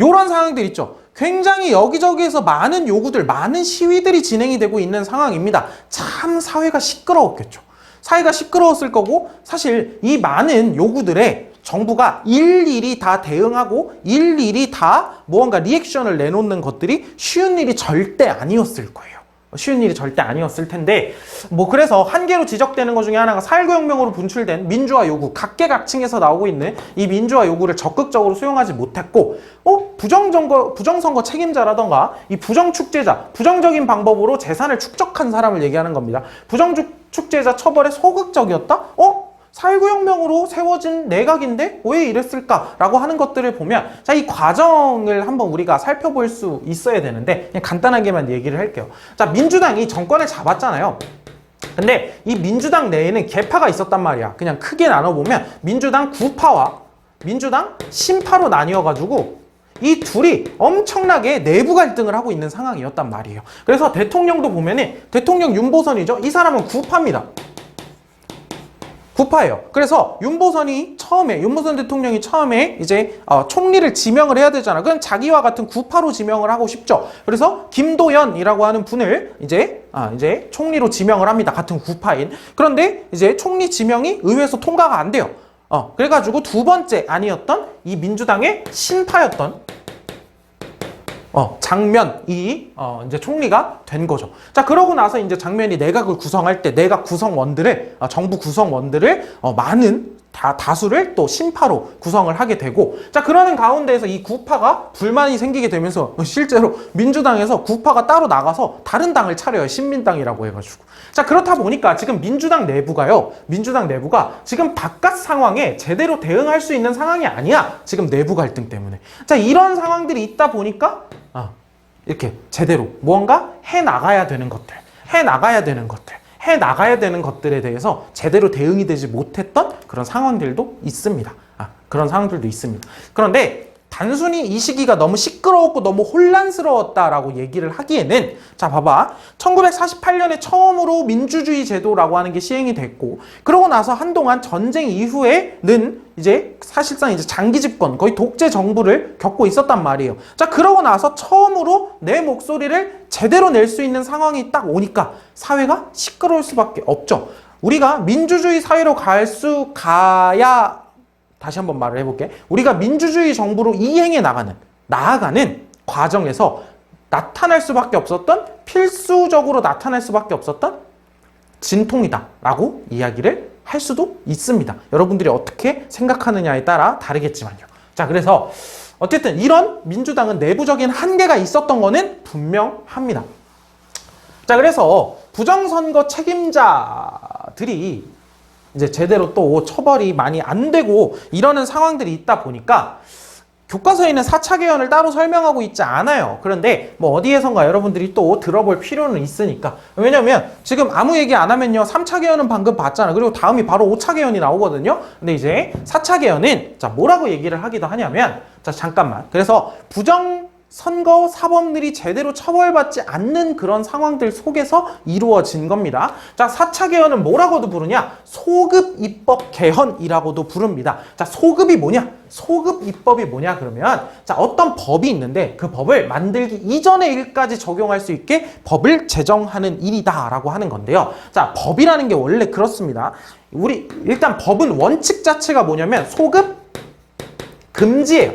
요런 상황들 있죠. 굉장히 여기저기에서 많은 요구들, 많은 시위들이 진행이 되고 있는 상황입니다. 참 사회가 시끄러웠겠죠. 사회가 시끄러웠을 거고, 사실 이 많은 요구들에 정부가 일일이 다 대응하고 일일이 다 무언가 리액션을 내놓는 것들이 쉬운 일이 절대 아니었을 거예요. 쉬운 일이 절대 아니었을 텐데, 뭐 그래서 한계로 지적되는 것 중에 하나가 4.19 혁명으로 분출된 민주화 요구, 각계각층에서 나오고 있는 이 민주화 요구를 적극적으로 수용하지 못했고, 부정선거 책임자라던가 이 부정축제자, 부정적인 방법으로 재산을 축적한 사람을 얘기하는 겁니다. 부정축제자 처벌에 소극적이었다? 4.19 혁명으로 세워진 내각인데 왜 이랬을까라고 하는 것들을 보면, 자, 이 과정을 한번 우리가 살펴볼 수 있어야 되는데 그냥 간단하게만 얘기를 할게요. 자, 민주당이 정권을 잡았잖아요. 근데 이 민주당 내에는 계파가 있었단 말이야. 그냥 크게 나눠보면 민주당 구파와 민주당 신파로 나뉘어가지고 이 둘이 엄청나게 내부 갈등을 하고 있는 상황이었단 말이에요. 그래서 대통령도 보면은 대통령 윤보선이죠. 이 사람은 구파입니다. 구파예요. 그래서 윤보선 대통령이 처음에 이제 총리를 지명을 해야 되잖아. 그럼 자기와 같은 구파로 지명을 하고 싶죠. 그래서 김도연이라고 하는 분을 이제 총리로 지명을 합니다. 같은 구파인. 그런데 이제 총리 지명이 의회에서 통과가 안 돼요. 그래가지고 두 번째 아니었던 이 민주당의 신파였던 장면이 이제 총리가 된 거죠. 자, 그러고 나서 이제 장면이 내각을 구성할 때 내각 구성원들을 정부 구성원들을 많은 다수를 또 신파로 구성을 하게 되고, 자, 그러는 가운데에서 이 구파가 불만이 생기게 되면서 실제로 민주당에서 구파가 따로 나가서 다른 당을 차려요. 신민당이라고 해가지고. 자, 그렇다 보니까 지금 민주당 내부가 지금 바깥 상황에 제대로 대응할 수 있는 상황이 아니야. 지금 내부 갈등 때문에. 자, 이런 상황들이 있다 보니까 이렇게 제대로 무언가 해나가야 되는 것들에 대해서 제대로 대응이 되지 못했던 그런 상황들도 있습니다. 그런데 단순히 이 시기가 너무 시끄러웠고 너무 혼란스러웠다라고 얘기를 하기에는, 자, 봐봐. 1948년에 처음으로 민주주의 제도라고 하는 게 시행이 됐고, 그러고 나서 한동안 전쟁 이후에는 이제 사실상 이제 장기 집권, 거의 독재 정부를 겪고 있었단 말이에요. 자, 그러고 나서 처음으로 내 목소리를 제대로 낼 수 있는 상황이 딱 오니까 사회가 시끄러울 수밖에 없죠. 우리가 민주주의 사회로 다시 한번 말을 해볼게. 우리가 민주주의 정부로 이행해 나아가는 과정에서 필수적으로 나타날 수밖에 없었던 진통이다라고 이야기를 할 수도 있습니다. 여러분들이 어떻게 생각하느냐에 따라 다르겠지만요. 자, 그래서 어쨌든 이런 민주당은 내부적인 한계가 있었던 거는 분명합니다. 자, 그래서 부정선거 책임자들이 이제 제대로 또 처벌이 많이 안 되고 이러는 상황들이 있다 보니까 교과서에는 4차 개헌을 따로 설명하고 있지 않아요. 그런데 뭐 어디에선가 여러분들이 또 들어볼 필요는 있으니까. 왜냐면 지금 아무 얘기 안 하면요, 3차 개헌은 방금 봤잖아. 그리고 다음이 바로 5차 개헌이 나오거든요. 근데 이제 4차 개헌은 자, 뭐라고 얘기를 하기도 하냐면, 자, 잠깐만. 그래서 선거 사범들이 제대로 처벌받지 않는 그런 상황들 속에서 이루어진 겁니다. 자, 4차 개헌은 뭐라고도 부르냐? 소급 입법 개헌이라고도 부릅니다. 자, 소급이 뭐냐? 소급 입법이 뭐냐 그러면, 자, 어떤 법이 있는데 그 법을 만들기 이전의 일까지 적용할 수 있게 법을 제정하는 일이다라고 하는 건데요. 자, 법이라는 게 원래 그렇습니다. 우리 일단 법은 원칙 자체가 뭐냐면 소급 금지예요.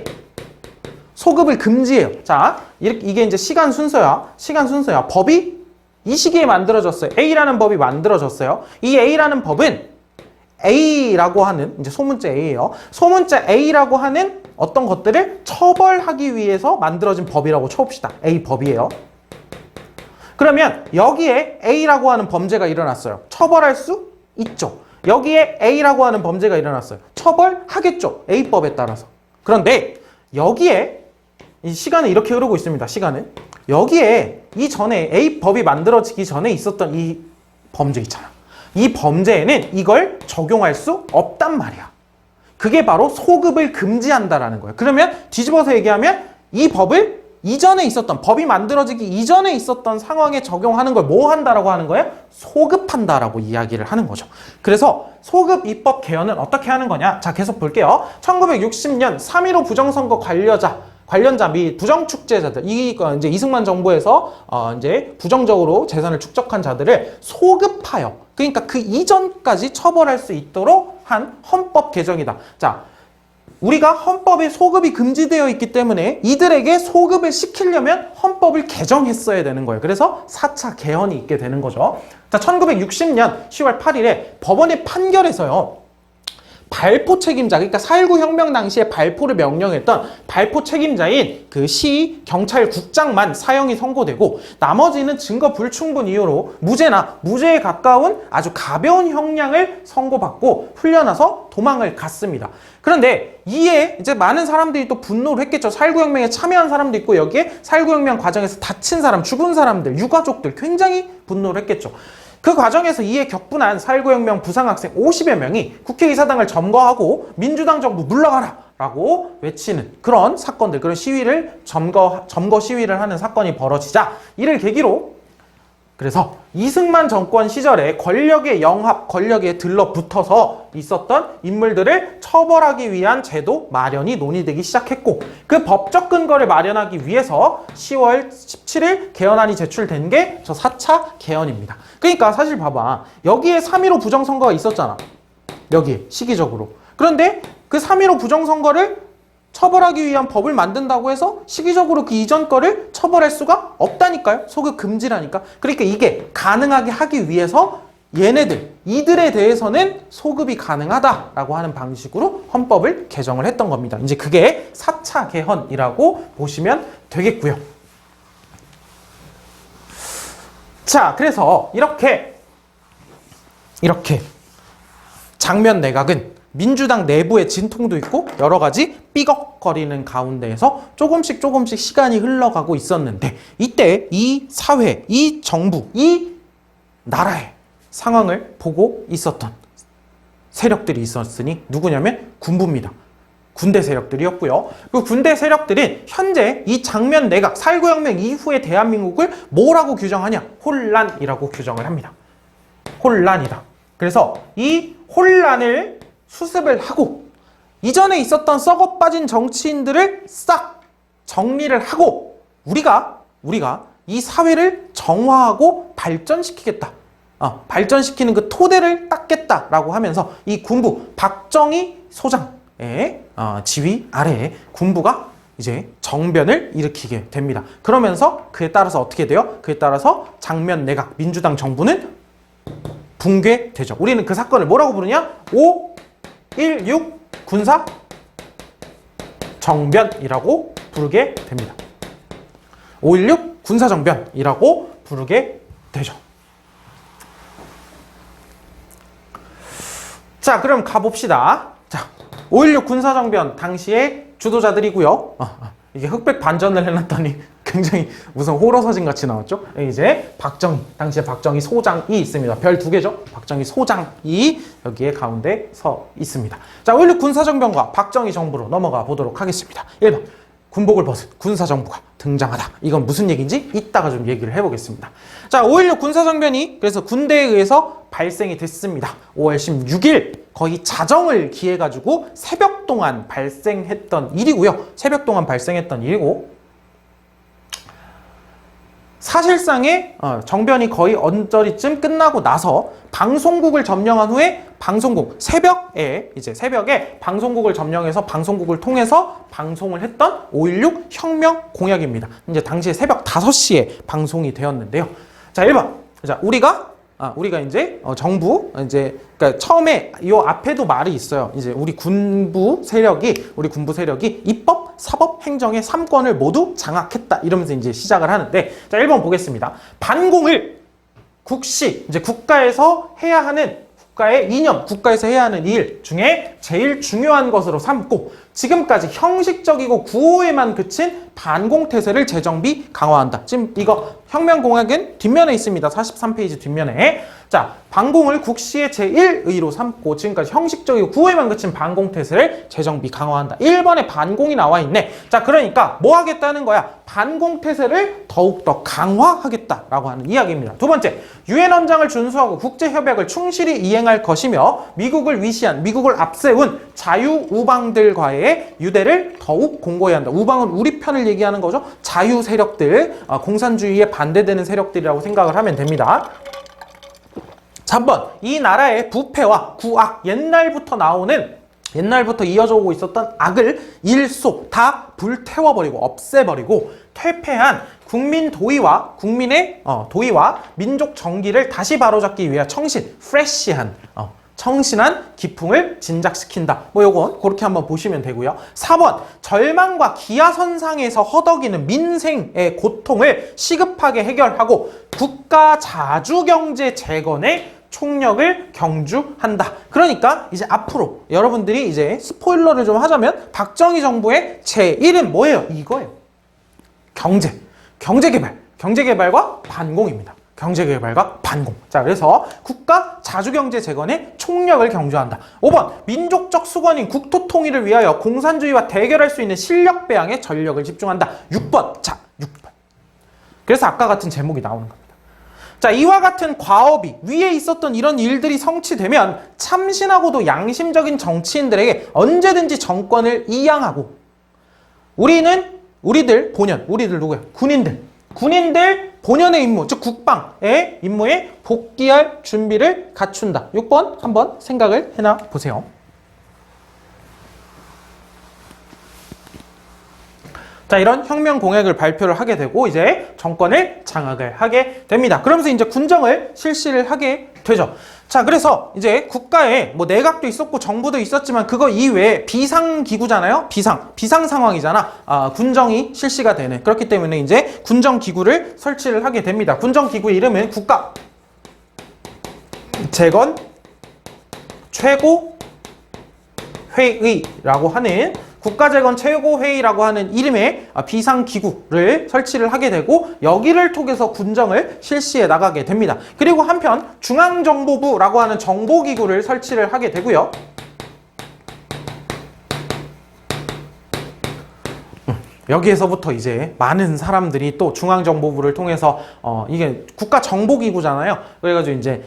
소급을 금지해요. 자, 이게 이제 시간 순서야. 시간 순서야. 법이 이 시기에 만들어졌어요. A라는 법이 만들어졌어요. 이 A라는 법은 A라고 하는, 이제 소문자 A예요. 소문자 A라고 하는 어떤 것들을 처벌하기 위해서 만들어진 법이라고 쳐봅시다. A 법이에요. 그러면 여기에 A라고 하는 범죄가 일어났어요. 처벌할 수 있죠. 여기에 A라고 하는 범죄가 일어났어요. 처벌하겠죠. A법에 따라서. 그런데 여기에 이 시간은 이렇게 흐르고 있습니다. 시간은. 여기에 이전에 A법이 만들어지기 전에 있었던 이 범죄 있잖아. 이 범죄에는 이걸 적용할 수 없단 말이야. 그게 바로 소급을 금지한다라는 거예요. 그러면 뒤집어서 얘기하면 이 법을 이전에 있었던, 법이 만들어지기 이전에 있었던 상황에 적용하는 걸 뭐 한다라고 하는 거예요? 소급한다라고 이야기를 하는 거죠. 그래서 소급 입법 개헌은 어떻게 하는 거냐? 자, 계속 볼게요. 1960년 3.15 부정선거 관련자 및 부정축제자들, 이제 이승만 정부에서 이제 부정적으로 재산을 축적한 자들을 소급하여, 그러니까 그 이전까지 처벌할 수 있도록 한 헌법 개정이다. 자, 우리가 헌법에 소급이 금지되어 있기 때문에 이들에게 소급을 시키려면 헌법을 개정했어야 되는 거예요. 그래서 4차 개헌이 있게 되는 거죠. 자, 1960년 10월 8일에 법원의 판결에서요, 발포 책임자, 그러니까 4.19 혁명 당시에 발포를 명령했던 발포 책임자인 그 시 경찰국장만 사형이 선고되고, 나머지는 증거 불충분 이유로 무죄나 무죄에 가까운 아주 가벼운 형량을 선고받고 풀려나서 도망을 갔습니다. 그런데 이에 이제 많은 사람들이 또 분노를 했겠죠. 4.19 혁명에 참여한 사람도 있고, 여기에 4.19 혁명 과정에서 다친 사람, 죽은 사람들, 유가족들 굉장히 분노를 했겠죠. 그 과정에서 이에 격분한 4.19 혁명 부상학생 50여 명이 국회의사당을 점거하고 민주당 정부 물러가라 라고 외치는 그런 사건들, 그런 시위를 점거 시위를 하는 사건이 벌어지자, 이를 계기로 그래서 이승만 정권 시절에 권력의 영합, 권력에 들러붙어서 있었던 인물들을 처벌하기 위한 제도 마련이 논의되기 시작했고, 그 법적 근거를 마련하기 위해서 10월 17일 개헌안이 제출된 게 저 4차 개헌입니다. 그러니까 사실 봐봐. 여기에 3.15 부정선거가 있었잖아. 여기에 시기적으로. 그런데 그 3.15 부정선거를 처벌하기 위한 법을 만든다고 해서 시기적으로 그 이전 거를 처벌할 수가 없다니까요. 소급 금지라니까. 그러니까 이게 가능하게 하기 위해서 이들에 대해서는 소급이 가능하다라고 하는 방식으로 헌법을 개정을 했던 겁니다. 이제 그게 4차 개헌이라고 보시면 되겠고요. 자, 그래서 이렇게 장면 내각은 민주당 내부의 진통도 있고 여러 가지 삐걱거리는 가운데에서 조금씩 시간이 흘러가고 있었는데, 이때 이 사회, 이 정부, 이 나라의 상황을 보고 있었던 세력들이 있었으니 누구냐면 군부입니다. 군대 세력들이었고요. 그 군대 세력들은 현재 이 장면 내각, 4.19 혁명 이후의 대한민국을 뭐라고 규정하냐? 혼란이라고 규정을 합니다. 혼란이다. 그래서 이 혼란을 수습을 하고 이전에 있었던 썩어 빠진 정치인들을 싹 정리를 하고 우리가 이 사회를 정화하고 발전시키겠다. 발전시키는 그 토대를 닦겠다라고 하면서 이 군부 박정희 소장의 지휘 아래에 군부가 이제 정변을 일으키게 됩니다. 그러면서 그에 따라서 어떻게 돼요? 그에 따라서 장면 내각 민주당 정부는 붕괴되죠. 우리는 그 사건을 뭐라고 부르냐? 5.16 군사 정변이라고 부르게 됩니다. 5.16 군사 정변이라고 부르게 되죠. 자, 그럼 가봅시다. 자, 5.16 군사 정변 당시의 주도자들이고요. 이게 흑백 반전을 해놨더니 굉장히 무슨 호러 사진 같이 나왔죠? 이제 당시에 박정희 소장이 있습니다. 별 2개죠? 박정희 소장이 여기에 가운데 서 있습니다. 자, 5.16 군사정변과 박정희 정부로 넘어가 보도록 하겠습니다. 1번. 군복을 벗은 군사정부가 등장하다. 이건 무슨 얘기인지 이따가 좀 얘기를 해보겠습니다. 자, 5.16 군사정변이 그래서 군대에 의해서 발생이 됐습니다. 5월 16일 거의 자정을 기해가지고 새벽 동안 발생했던 일이고요. 새벽 동안 발생했던 일이고 사실상의 정변이 거의 언저리쯤 끝나고 나서 방송국을 점령한 후에 방송국 새벽에 방송국을 점령해서 방송국을 통해서 방송을 했던 5.16 혁명 공약입니다. 이제 당시에 새벽 5시에 방송이 되었는데요. 자, 1번. 자, 우리가 이제 정부 그러니까 처음에 이 앞에도 말이 있어요. 이제 우리 군부 세력이 입법, 사법, 행정의 3권을 모두 장악했다. 이러면서 이제 시작을 하는데, 자, 1번 보겠습니다. 반공을 이제 국가에서 해야 하는 국가에서 해야 하는 일 중에 제일 중요한 것으로 삼고 지금까지 형식적이고 구호에만 그친 반공태세를 재정비 강화한다. 지금 이거 혁명공약은 뒷면에 있습니다. 43페이지 뒷면에. 자, 반공을 국시의 제1의로 삼고 지금까지 형식적이고 구호에만 그친 반공태세를 재정비 강화한다. 1번에 반공이 나와 있네. 자, 그러니까 뭐 하겠다는 거야? 반공태세를 더욱더 강화하겠다라고 하는 이야기입니다. 두 번째, 유엔 헌장을 준수하고 국제협약을 충실히 이행할 것이며 미국을 앞세운 자유우방들과의 유대를 더욱 공고히 한다. 우방은 우리 편을 얘기하는 거죠. 자유 세력들, 공산주의에 반대되는 세력들이라고 생각을 하면 됩니다. 3번, 이 나라의 부패와 구악, 옛날부터 이어져 오고 있었던 악을 다 불태워버리고 없애버리고 퇴폐한 국민의 도의와 민족 정기를 다시 바로잡기 위해 청신한 기풍을 진작시킨다. 뭐 요건 그렇게 한번 보시면 되고요. 4번, 절망과 기아선상에서 허덕이는 민생의 고통을 시급하게 해결하고 국가 자주경제 재건에 총력을 경주한다. 그러니까 이제 앞으로 여러분들이 이제 스포일러를 좀 하자면 박정희 정부의 제1은 뭐예요? 이거예요. 경제개발과 반공입니다. 경제개발과 반공. 자, 그래서 국가 자주경제 재건에 총력을 경주한다. 5번, 민족적 수건인 국토통일을 위하여 공산주의와 대결할 수 있는 실력 배양에 전력을 집중한다. 6번. 자, 6번. 그래서 아까 같은 제목이 나오는 겁니다. 자, 이와 같은 과업이 위에 있었던 이런 일들이 성취되면 참신하고도 양심적인 정치인들에게 언제든지 정권을 이양하고 우리들 누구야? 군인들 본연의 임무, 즉 국방의 임무에 복귀할 준비를 갖춘다. 6번 한번 생각을 해나 보세요. 자, 이런 혁명 공약을 발표를 하게 되고 이제 정권을 장악을 하게 됩니다. 그러면서 이제 군정을 실시를 하게 되죠. 자, 그래서 이제 국가에 뭐 내각도 있었고 정부도 있었지만 그거 이외에 비상기구잖아요. 비상 상황이잖아. 군정이 실시가 되는. 그렇기 때문에 이제 군정기구를 설치를 하게 됩니다. 군정기구의 이름은 국가 재건 최고회의라고 하는 국가재건 최고회의라고 하는 이름의 비상기구를 설치를 하게 되고 여기를 통해서 군정을 실시해 나가게 됩니다. 그리고 한편 중앙정보부라고 하는 정보기구를 설치를 하게 되고요. 여기에서부터 이제 많은 사람들이 또 중앙정보부를 통해서 이게 국가정보기구잖아요. 그래가지고 이제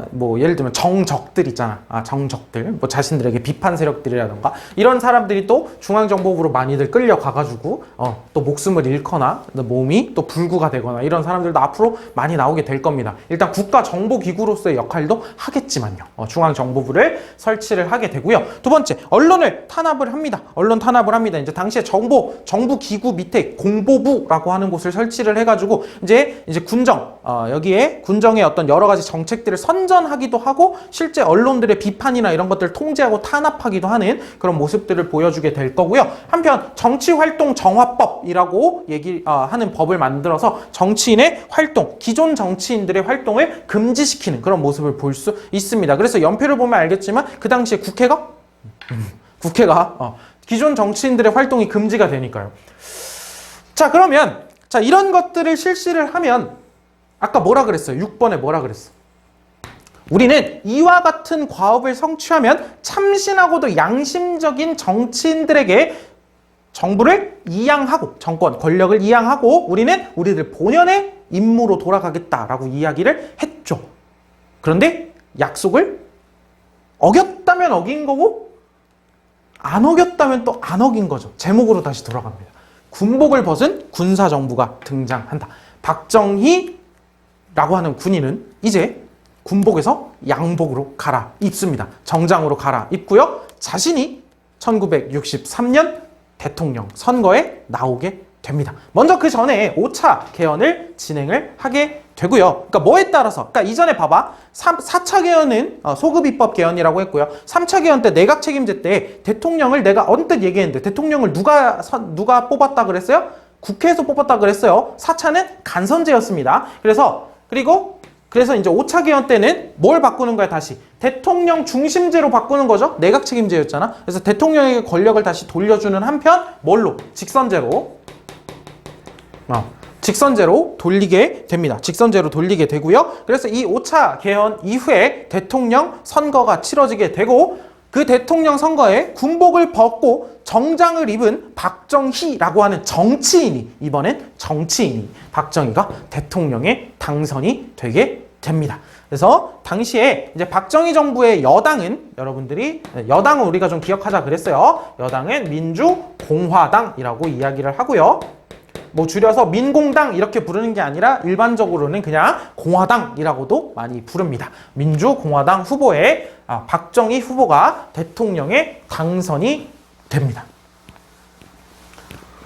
뭐 예를 들면 정적들 있잖아. 정적들 뭐 자신들에게 비판 세력들이라던가 이런 사람들이 또 중앙정보부로 많이들 끌려가가지고 또 목숨을 잃거나 몸이 또 불구가 되거나 이런 사람들도 앞으로 많이 나오게 될 겁니다. 일단 국가정보기구로서의 역할도 하겠지만요. 중앙정보부를 설치를 하게 되고요. 두 번째, 언론을 탄압을 합니다. 이제 당시에 정부 기구 밑에 공보부라고 하는 곳을 설치를 해가지고 이제 군정 여기에 군정의 어떤 여러 가지 정책들을 선전하기도 하고 실제 언론들의 비판이나 이런 것들을 통제하고 탄압하기도 하는 그런 모습들을 보여주게 될 거고요. 한편 정치활동 정화법이라고 하는 법을 만들어서 정치인의 활동, 기존 정치인들의 활동을 금지시키는 그런 모습을 볼 수 있습니다. 그래서 연표를 보면 알겠지만 그 당시에 국회가 기존 정치인들의 활동이 금지가 되니까요. 자, 그러면 이런 것들을 실시를 하면 아까 뭐라 그랬어요? 6번에 뭐라 그랬어? 우리는 이와 같은 과업을 성취하면 참신하고도 양심적인 정치인들에게 정부를 이양하고, 정권, 권력을 이양하고 우리는 우리들 본연의 임무로 돌아가겠다라고 이야기를 했죠. 그런데 약속을 어겼다면 어긴 거고 안 어겼다면 또 안 어긴 거죠. 제목으로 다시 돌아갑니다. 군복을 벗은 군사정부가 등장한다. 박정희라고 하는 군인은 이제 군복에서 양복으로 갈아입습니다. 정장으로 갈아입고요. 자신이 1963년 대통령 선거에 나오게 됩니다. 먼저 그 전에 5차 개헌을 진행을 하게 되고요. 그러니까 뭐에 따라서, 그러니까 이전에 봐봐. 4차 개헌은 소급 입법 개헌이라고 했고요. 3차 개헌 때 내각 책임제 때 대통령을 내가 언뜻 얘기했는데 대통령을 누가 뽑았다 그랬어요? 국회에서 뽑았다 그랬어요. 4차는 간선제였습니다. 그래서 이제 5차 개헌 때는 뭘 바꾸는 거야, 다시? 대통령 중심제로 바꾸는 거죠. 내각 책임제였잖아. 그래서 대통령에게 권력을 다시 돌려주는 한편, 뭘로? 직선제로 돌리게 됩니다. 직선제로 돌리게 되고요. 그래서 이 5차 개헌 이후에 대통령 선거가 치러지게 되고 그 대통령 선거에 군복을 벗고 정장을 입은 박정희라고 하는 정치인이, 이번엔 정치인이 박정희가 대통령에 당선이 되게 됩니다. 그래서 당시에 이제 박정희 정부의 여당은, 여당은 우리가 좀 기억하자 그랬어요. 여당은 민주공화당이라고 이야기를 하고요. 뭐 줄여서 민공당 이렇게 부르는 게 아니라 일반적으로는 그냥 공화당이라고도 많이 부릅니다. 민주공화당 후보의 박정희 후보가 대통령에 당선이 됩니다.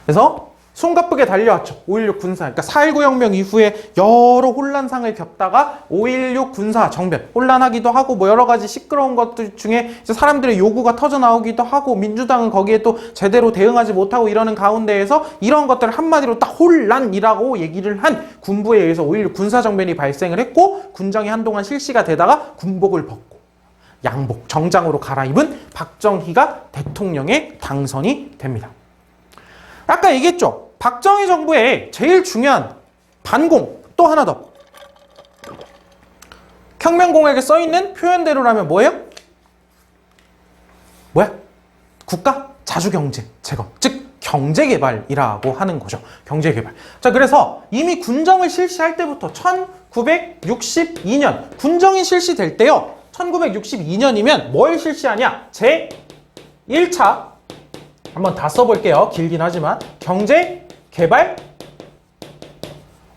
그래서 숨가쁘게 달려왔죠. 5.16 군사, 그러니까 4.19 혁명 이후에 여러 혼란상을 겪다가 5.16 군사 정변, 혼란하기도 하고 뭐 여러 가지 시끄러운 것들 중에 이제 사람들의 요구가 터져 나오기도 하고 민주당은 거기에 또 제대로 대응하지 못하고 이러는 가운데에서 이런 것들을 한마디로 딱 혼란이라고 얘기를 한 군부에 의해서 5.16 군사 정변이 발생을 했고 군정이 한동안 실시가 되다가 군복을 벗고 양복, 정장으로 갈아입은 박정희가 대통령에 당선이 됩니다. 아까 얘기했죠. 박정희 정부의 제일 중요한 반공, 또 하나 더. 혁명공약에 써있는 표현대로라면 뭐예요? 국가 자주경제 재건, 즉 경제개발이라고 하는 거죠. 경제개발. 자, 그래서 이미 군정을 실시할 때부터 1962년 군정이 실시될 때요. 1962년이면 뭘 실시하냐? 제1차 한번 다 써볼게요. 길긴 하지만 경제개발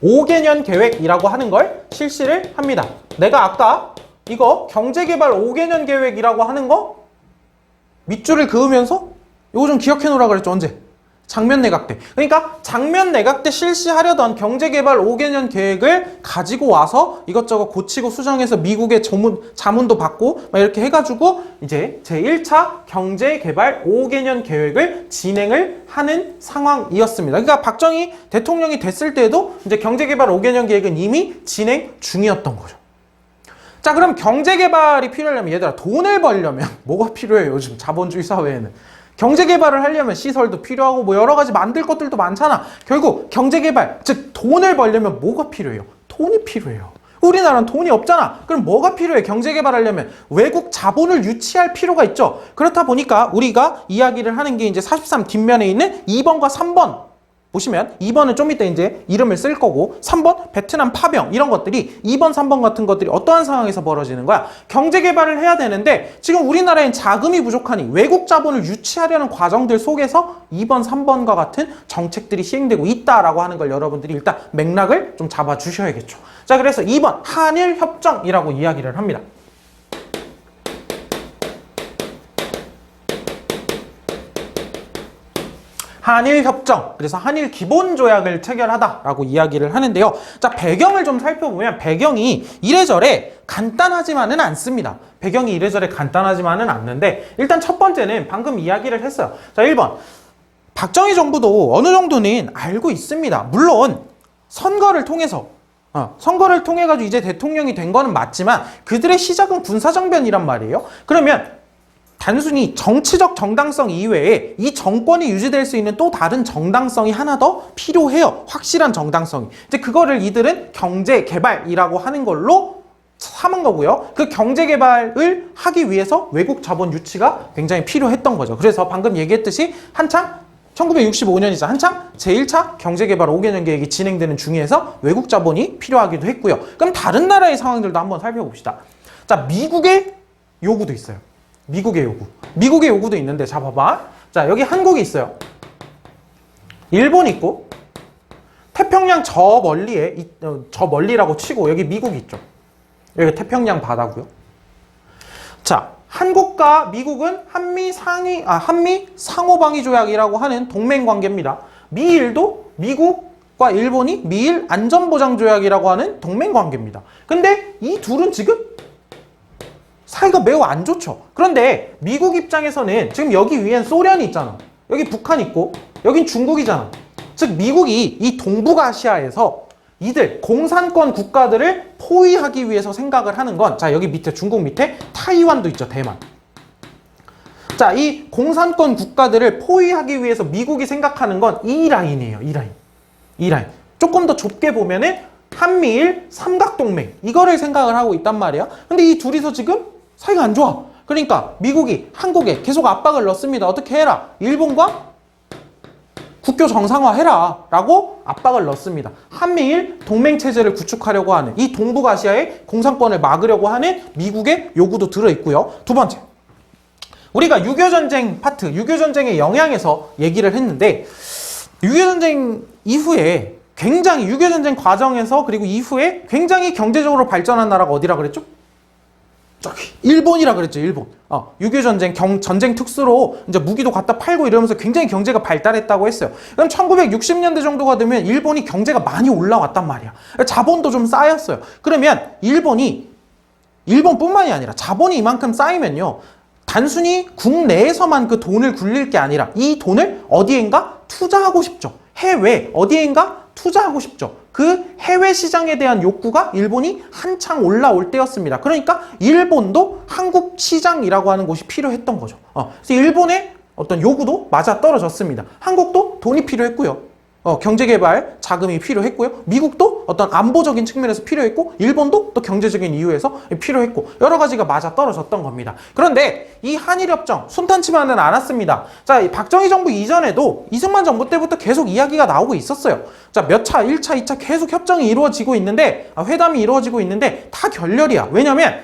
5개년 계획이라고 하는 걸 실시를 합니다. 내가 아까 이거 경제개발 5개년 계획이라고 하는 거 밑줄을 그으면서 이거 좀 기억해 놓으라 그랬죠. 언제? 장면 내각 때. 그러니까 장면 내각 때 실시하려던 경제개발 5개년 계획을 가지고 와서 이것저것 고치고 수정해서 미국의 자문도 받고 막 이렇게 해가지고 이제 제1차 경제개발 5개년 계획을 진행을 하는 상황이었습니다. 그러니까 박정희 대통령이 됐을 때도 이제 경제개발 5개년 계획은 이미 진행 중이었던 거죠. 자, 그럼 경제개발이 필요하려면 얘들아 돈을 벌려면 뭐가 필요해요? 요즘 자본주의 사회에는. 경제개발을 하려면 시설도 필요하고 뭐 여러 가지 만들 것들도 많잖아. 결국 경제개발, 즉 돈을 벌려면 뭐가 필요해요? 돈이 필요해요. 우리나라는 돈이 없잖아. 그럼 뭐가 필요해? 경제개발하려면 외국 자본을 유치할 필요가 있죠. 그렇다 보니까 우리가 이야기를 하는 게 이제 43 뒷면에 있는 2번과 3번 보시면 2번은 좀 이따 이제 이름을 쓸 거고 3번 베트남 파병 이런 것들이 2번, 3번 같은 것들이 어떠한 상황에서 벌어지는 거야? 경제개발을 해야 되는데 지금 우리나라엔 자금이 부족하니 외국 자본을 유치하려는 과정들 속에서 2번, 3번과 같은 정책들이 시행되고 있다라고 하는 걸 여러분들이 일단 맥락을 좀 잡아주셔야겠죠. 자, 그래서 2번 한일협정이라고 이야기를 합니다. 한일협정, 그래서 한일 기본조약을 체결하다라고 이야기를 하는데요. 자, 배경을 좀 살펴보면 배경이 이래저래 간단하지만은 않습니다. 배경이 이래저래 간단하지만은 않는데 일단 첫 번째는 방금 이야기를 했어요. 자, 1번. 박정희 정부도 어느 정도는 알고 있습니다. 물론 선거를 통해서 선거를 통해 가지고 이제 대통령이 된 거는 맞지만 그들의 시작은 군사정변이란 말이에요. 그러면 단순히 정치적 정당성 이외에 이 정권이 유지될 수 있는 또 다른 정당성이 하나 더 필요해요. 확실한 정당성이. 이제 그거를 이들은 경제개발이라고 하는 걸로 삼은 거고요. 그 경제개발을 하기 위해서 외국 자본 유치가 굉장히 필요했던 거죠. 그래서 방금 얘기했듯이 한창 1965년이죠. 한창 제1차 경제개발 5개년 계획이 진행되는 중에서 외국 자본이 필요하기도 했고요. 그럼 다른 나라의 상황들도 한번 살펴봅시다. 자, 미국의 요구도 있어요. 미국의 요구. 미국의 요구도 있는데, 자, 봐봐. 자, 여기 한국이 있어요. 일본 있고, 태평양 저 멀리에, 저 멀리라고 치고, 여기 미국이 있죠. 여기 태평양 바다고요. 자, 한국과 미국은 한미 상호방위 조약이라고 하는 동맹 관계입니다. 미일도 미국과 일본이 미일 안전보장 조약이라고 하는 동맹 관계입니다. 근데 이 둘은 지금 사이가 매우 안 좋죠. 그런데 미국 입장에서는 지금 여기 위엔 소련이 있잖아. 여기 북한 있고 여긴 중국이잖아. 즉 미국이 이 동북아시아에서 이들 공산권 국가들을 포위하기 위해서 생각을 하는 건, 자, 여기 밑에 중국 밑에 타이완도 있죠. 대만. 자, 이 공산권 국가들을 포위하기 위해서 미국이 생각하는 건 이 라인이에요. 이 라인. 조금 더 좁게 보면은 한미일 삼각동맹, 이거를 생각을 하고 있단 말이야. 근데 이 둘이서 지금 사이가 안 좋아. 그러니까 미국이 한국에 계속 압박을 넣습니다. 어떻게 해라. 일본과 국교 정상화해라 라고 압박을 넣습니다. 한미일 동맹체제를 구축하려고 하는, 이 동북아시아의 공산권을 막으려고 하는 미국의 요구도 들어있고요. 두 번째, 우리가 6.25전쟁 파트, 6.25전쟁의 영향에서 얘기를 했는데, 6.25전쟁 이후에 굉장히, 6.25전쟁 과정에서 그리고 이후에 굉장히 경제적으로 발전한 나라가 어디라 그랬죠? 저기 일본이라 그랬죠. 일본. 6.25전쟁 전쟁 특수로 이제 무기도 갖다 팔고 이러면서 굉장히 경제가 발달했다고 했어요. 그럼 1960년대 정도가 되면 일본이 경제가 많이 올라왔단 말이야. 자본도 좀 쌓였어요. 그러면 일본뿐만이 아니라 자본이 이만큼 쌓이면요, 단순히 국내에서만 그 돈을 굴릴 게 아니라 이 돈을 어디엔가 투자하고 싶죠. 해외 어디엔가 투자하고 싶죠. 그 해외 시장에 대한 욕구가 일본이 한창 올라올 때였습니다. 그러니까 일본도 한국 시장이라고 하는 곳이 필요했던 거죠. 그래서 일본의 어떤 요구도 맞아 떨어졌습니다. 한국도 돈이 필요했고요. 경제개발 자금이 필요했고요. 미국도 어떤 안보적인 측면에서 필요했고, 일본도 또 경제적인 이유에서 필요했고, 여러 가지가 맞아 떨어졌던 겁니다. 그런데 이 한일협정 순탄치만은 않았습니다. 자, 박정희 정부 이전에도 이승만 정부 때부터 계속 이야기가 나오고 있었어요. 자, 몇 차, 1차, 2차 계속 협정이 이루어지고 있는데, 회담이 이루어지고 있는데 다 결렬이야. 왜냐면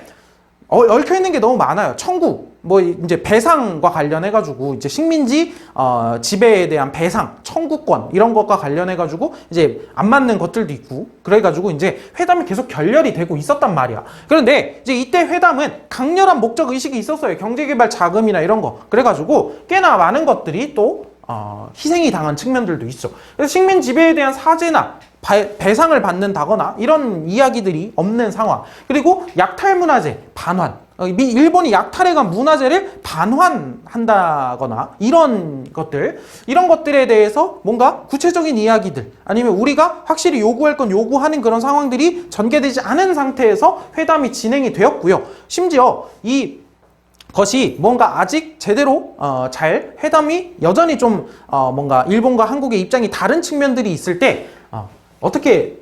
얽혀있는 게 너무 많아요. 청구, 이제 배상과 관련해가지고, 이제 식민지, 지배에 대한 배상, 청구권, 이런 것과 관련해가지고, 이제 안 맞는 것들도 있고, 그래가지고 이제 회담이 계속 결렬이 되고 있었단 말이야. 그런데 이제 이때 회담은 강렬한 목적 의식이 있었어요. 경제개발 자금이나 이런 거. 그래가지고 꽤나 많은 것들이 또, 희생이 당한 측면들도 있어. 그래서 식민 지배에 대한 사죄나 배상을 받는다거나 이런 이야기들이 없는 상황. 그리고 약탈 문화재 반환. 일본이 약탈해간 문화재를 반환한다거나 이런 것들에 대해서 뭔가 구체적인 이야기들, 아니면 우리가 확실히 요구할 건 요구하는 그런 상황들이 전개되지 않은 상태에서 회담이 진행이 되었고요. 심지어 이 것이 뭔가 아직 제대로 잘 회담이 여전히 좀 뭔가 일본과 한국의 입장이 다른 측면들이 있을 때 어떻게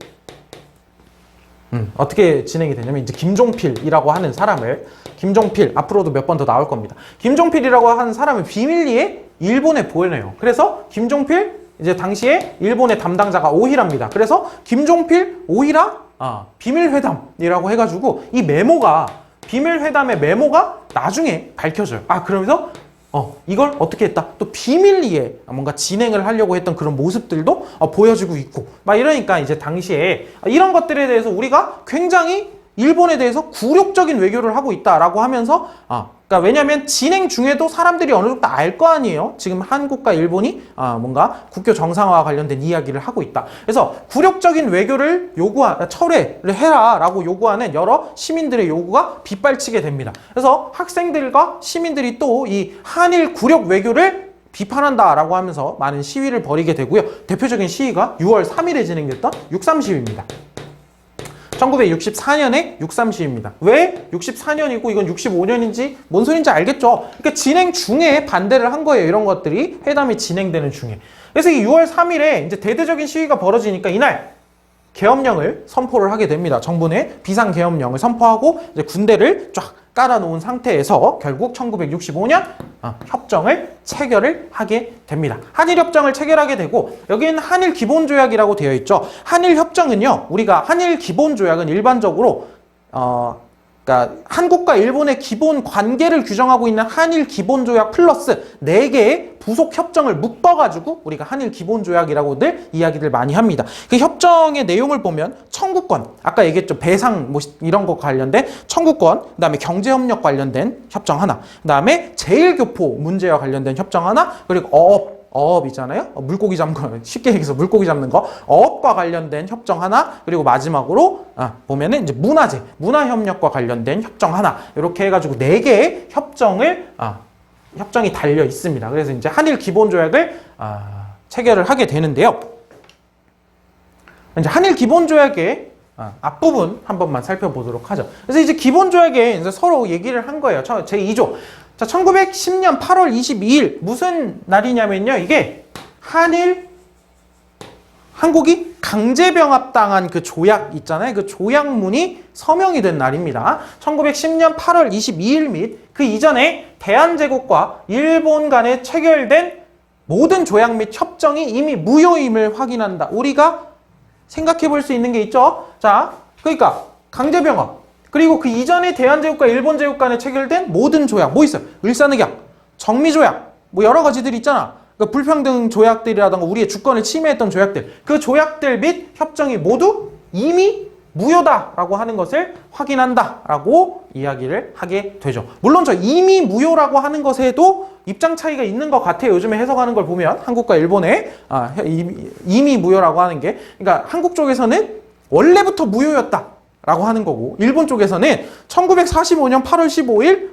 진행이 되냐면, 이제 김종필이라고 하는 사람을, 김종필 앞으로도 몇 번 더 나올 겁니다. 김종필이라고 하는 사람을 비밀리에 일본에 보내요. 그래서 김종필, 이제 당시에 일본의 담당자가 오히라입니다. 그래서 김종필 오히라 비밀회담이라고 해가지고 이 비밀회담의 메모가 나중에 밝혀져요. 그러면서 이걸 어떻게 했다? 또 비밀리에 뭔가 진행을 하려고 했던 그런 모습들도 보여지고 있고, 막 이러니까 이제 당시에 이런 것들에 대해서 우리가 굉장히 일본에 대해서 굴욕적인 외교를 하고 있다라고 하면서, 그러니까 왜냐면 진행 중에도 사람들이 어느 정도 알 거 아니에요. 지금 한국과 일본이 뭔가 국교 정상화와 관련된 이야기를 하고 있다. 그래서 굴욕적인 외교를 철회를 해라라고 요구하는 여러 시민들의 요구가 빗발치게 됩니다. 그래서 학생들과 시민들이 또 이 한일 굴욕 외교를 비판한다라고 하면서 많은 시위를 벌이게 되고요. 대표적인 시위가 6월 3일에 진행됐던 6.3 시위입니다. 1964년에 6.3 시위입니다. 왜 64년이고 이건 65년인지 뭔 소린지 알겠죠? 그러니까 진행 중에 반대를 한 거예요. 이런 것들이 회담이 진행되는 중에. 그래서 이 6월 3일에 이제 대대적인 시위가 벌어지니까 이날 계엄령을 선포를 하게 됩니다. 정부 내 비상계엄령을 선포하고 이제 군대를 쫙 깔아놓은 상태에서 결국 1965년 협정을 체결을 하게 됩니다. 한일협정을 체결하게 되고 여기는 한일기본조약이라고 되어 있죠. 한일협정은요, 우리가 한일기본조약은 일반적으로 그러니까 한국과 일본의 기본 관계를 규정하고 있는 한일 기본조약 플러스 4개의 부속 협정을 묶어가지고 우리가 한일 기본조약이라고들 이야기들 많이 합니다. 그 협정의 내용을 보면 청구권, 아까 얘기했죠. 배상 뭐 이런 거 관련된 청구권, 그 다음에 경제협력 관련된 협정 하나, 그 다음에 제일교포 문제와 관련된 협정 하나, 그리고 어업이잖아요. 물고기 잡는 거, 쉽게 얘기해서 물고기 잡는 거, 어업과 관련된 협정 하나, 그리고 마지막으로 보면은 이제 문화재, 문화협력과 관련된 협정 하나, 이렇게 해가지고 4개의 협정이 달려 있습니다. 그래서 이제 한일 기본조약을 체결을 하게 되는데요. 이제 한일 기본조약의 앞부분 한 번만 살펴보도록 하죠. 그래서 이제 기본조약에 이제 서로 얘기를 한 거예요. 제2조. 자, 1910년 8월 22일 무슨 날이냐면요. 이게 한국이 강제병합당한 그 조약 있잖아요. 그 조약문이 서명이 된 날입니다. 1910년 8월 22일 및 그 이전에 대한제국과 일본 간에 체결된 모든 조약 및 협정이 이미 무효임을 확인한다. 우리가 생각해 볼 수 있는 게 있죠. 자, 그러니까 강제병합. 그리고 그 이전에 대한제국과 일본제국 간에 체결된 모든 조약, 뭐 있어요? 을사늑약, 정미조약, 뭐 여러 가지들이 있잖아. 그러니까 불평등 조약들이라던가 우리의 주권을 침해했던 조약들, 그 조약들 및 협정이 모두 이미 무효다라고 하는 것을 확인한다라고 이야기를 하게 되죠. 물론 저 이미 무효라고 하는 것에도 입장 차이가 있는 것 같아요. 요즘에 해석하는 걸 보면 한국과 일본의 이미 무효라고 하는 게, 그러니까 한국 쪽에서는 원래부터 무효였다 라고 하는 거고, 일본 쪽에서는 1945년 8월 15일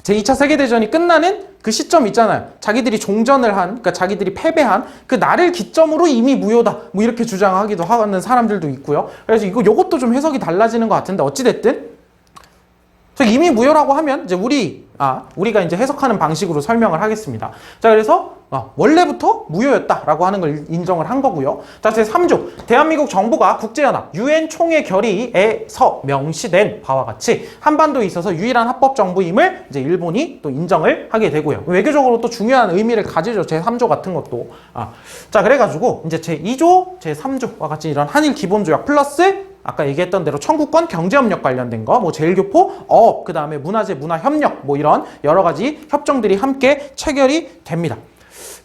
제2차 세계대전이 끝나는 그 시점 있잖아요. 자기들이 종전을 한, 그러니까 자기들이 패배한 그 날을 기점으로 이미 무효다. 뭐 이렇게 주장하기도 하는 사람들도 있고요. 그래서 요것도 좀 해석이 달라지는 것 같은데, 어찌됐든 이미 무효라고 하면 이제 우리가 이제 해석하는 방식으로 설명을 하겠습니다. 자, 그래서 원래부터 무효였다라고 하는 걸 인정을 한 거고요. 자, 제3조. 대한민국 정부가 국제연합 유엔 총회 결의에서 명시된 바와 같이 한반도에 있어서 유일한 합법 정부임을 이제 일본이 또 인정을 하게 되고요. 외교적으로 또 중요한 의미를 가지죠. 제3조 같은 것도. 자, 그래가지고 이제 제2조, 제3조와 같이 이런 한일 기본조약 플러스 아까 얘기했던 대로 청구권, 경제협력 관련된 거, 뭐 제일교포, 어업, 그 다음에 문화재, 문화협력, 뭐 이런 여러 가지 협정들이 함께 체결이 됩니다.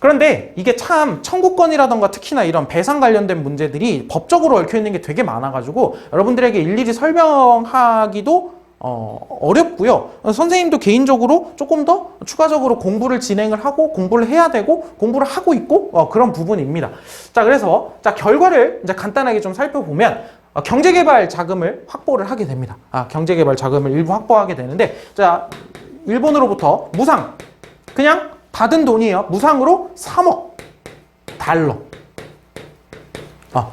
그런데 이게 참 청구권이라던가 특히나 이런 배상 관련된 문제들이 법적으로 얽혀있는 게 되게 많아가지고 여러분들에게 일일이 설명하기도 어렵고요. 선생님도 개인적으로 조금 더 추가적으로 공부를 진행을 하고 공부를 해야 되고 공부를 하고 있고 그런 부분입니다. 자, 그래서 결과를 이제 간단하게 좀 살펴보면 경제개발 자금을 확보를 하게 됩니다. 경제개발 자금을 일부 확보하게 되는데, 자, 일본으로부터 무상, 그냥 받은 돈이에요. 무상으로 3억 달러.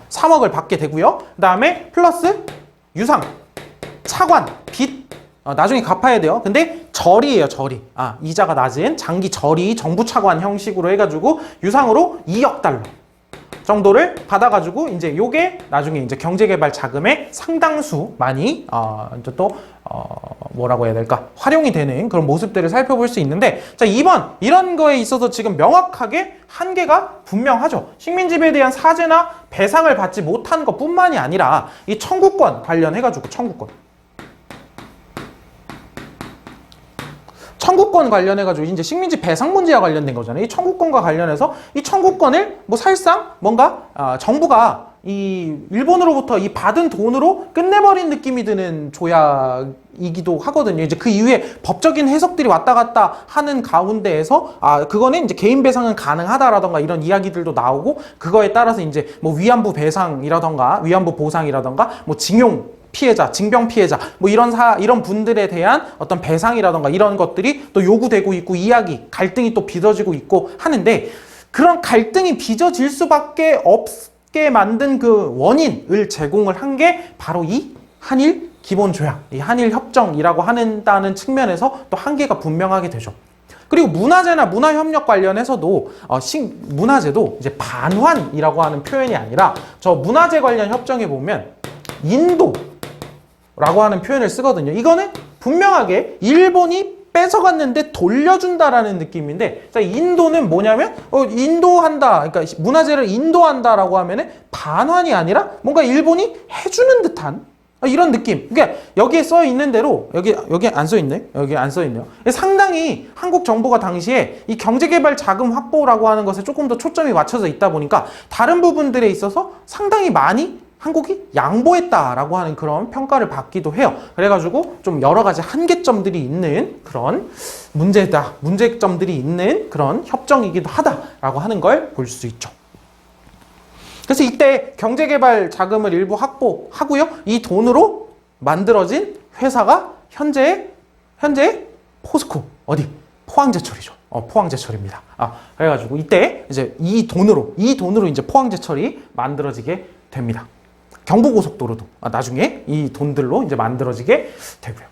3억을 받게 되고요. 그 다음에 플러스 유상, 차관, 빚, 나중에 갚아야 돼요. 근데 절이에요, 절이. 이자가 낮은 장기 절이 정부 차관 형식으로 해가지고 유상으로 2억 달러. 정도를 받아가지고 이제 요게 나중에 이제 경제개발 자금의 상당수 많이 이제 또 뭐라고 해야 될까, 활용이 되는 그런 모습들을 살펴볼 수 있는데, 자, 2번 이런 거에 있어서 지금 명확하게 한계가 분명하죠. 식민지배에 대한 사죄나 배상을 받지 못한 것뿐만이 아니라 이 청구권 관련해가지고 청구권 관련해가지고 이제 식민지 배상 문제와 관련된 거잖아요. 이 청구권과 관련해서 이 청구권을 뭐 사실상 뭔가 정부가 이 일본으로부터 이 받은 돈으로 끝내버린 느낌이 드는 조약이기도 하거든요. 이제 그 이후에 법적인 해석들이 왔다 갔다 하는 가운데에서 그거는 이제 개인 배상은 가능하다라던가 이런 이야기들도 나오고, 그거에 따라서 이제 뭐 위안부 배상이라던가 위안부 보상이라던가 뭐 징용 피해자, 징병 피해자, 뭐 이런 분들에 대한 어떤 배상이라던가 이런 것들이 또 요구되고 있고, 갈등이 또 빚어지고 있고 하는데, 그런 갈등이 빚어질 수밖에 없게 만든 그 원인을 제공을 한 게 바로 이 한일 기본조약, 이 한일 협정이라고 한다는 측면에서 또 한계가 분명하게 되죠. 그리고 문화재나 문화협력 관련해서도 문화재도 이제 반환이라고 하는 표현이 아니라 저 문화재 관련 협정에 보면 인도, 라고 하는 표현을 쓰거든요. 이거는 분명하게 일본이 뺏어갔는데 돌려준다라는 느낌인데, 자, 인도는 뭐냐면 인도한다, 그러니까 문화재를 인도한다라고 하면은 반환이 아니라 뭔가 일본이 해주는 듯한 이런 느낌. 그러니까 여기에 써 있는 대로 여기 안 써 있네. 여기 안 써 있네요. 상당히 한국 정부가 당시에 이 경제개발 자금 확보라고 하는 것에 조금 더 초점이 맞춰져 있다 보니까 다른 부분들에 있어서 상당히 많이 한국이 양보했다라고 하는 그런 평가를 받기도 해요. 그래가지고 좀 여러 가지 한계점들이 있는 그런 문제점들이 있는 그런 협정이기도 하다라고 하는 걸 볼 수 있죠. 그래서 이때 경제개발 자금을 일부 확보하고요. 이 돈으로 만들어진 회사가 현재 포스코, 어디? 포항제철이죠. 포항제철입니다. 그래가지고 이때 이제 이 돈으로 이제 포항제철이 만들어지게 됩니다. 경부고속도로도 나중에 이 돈들로 이제 만들어지게 되고요.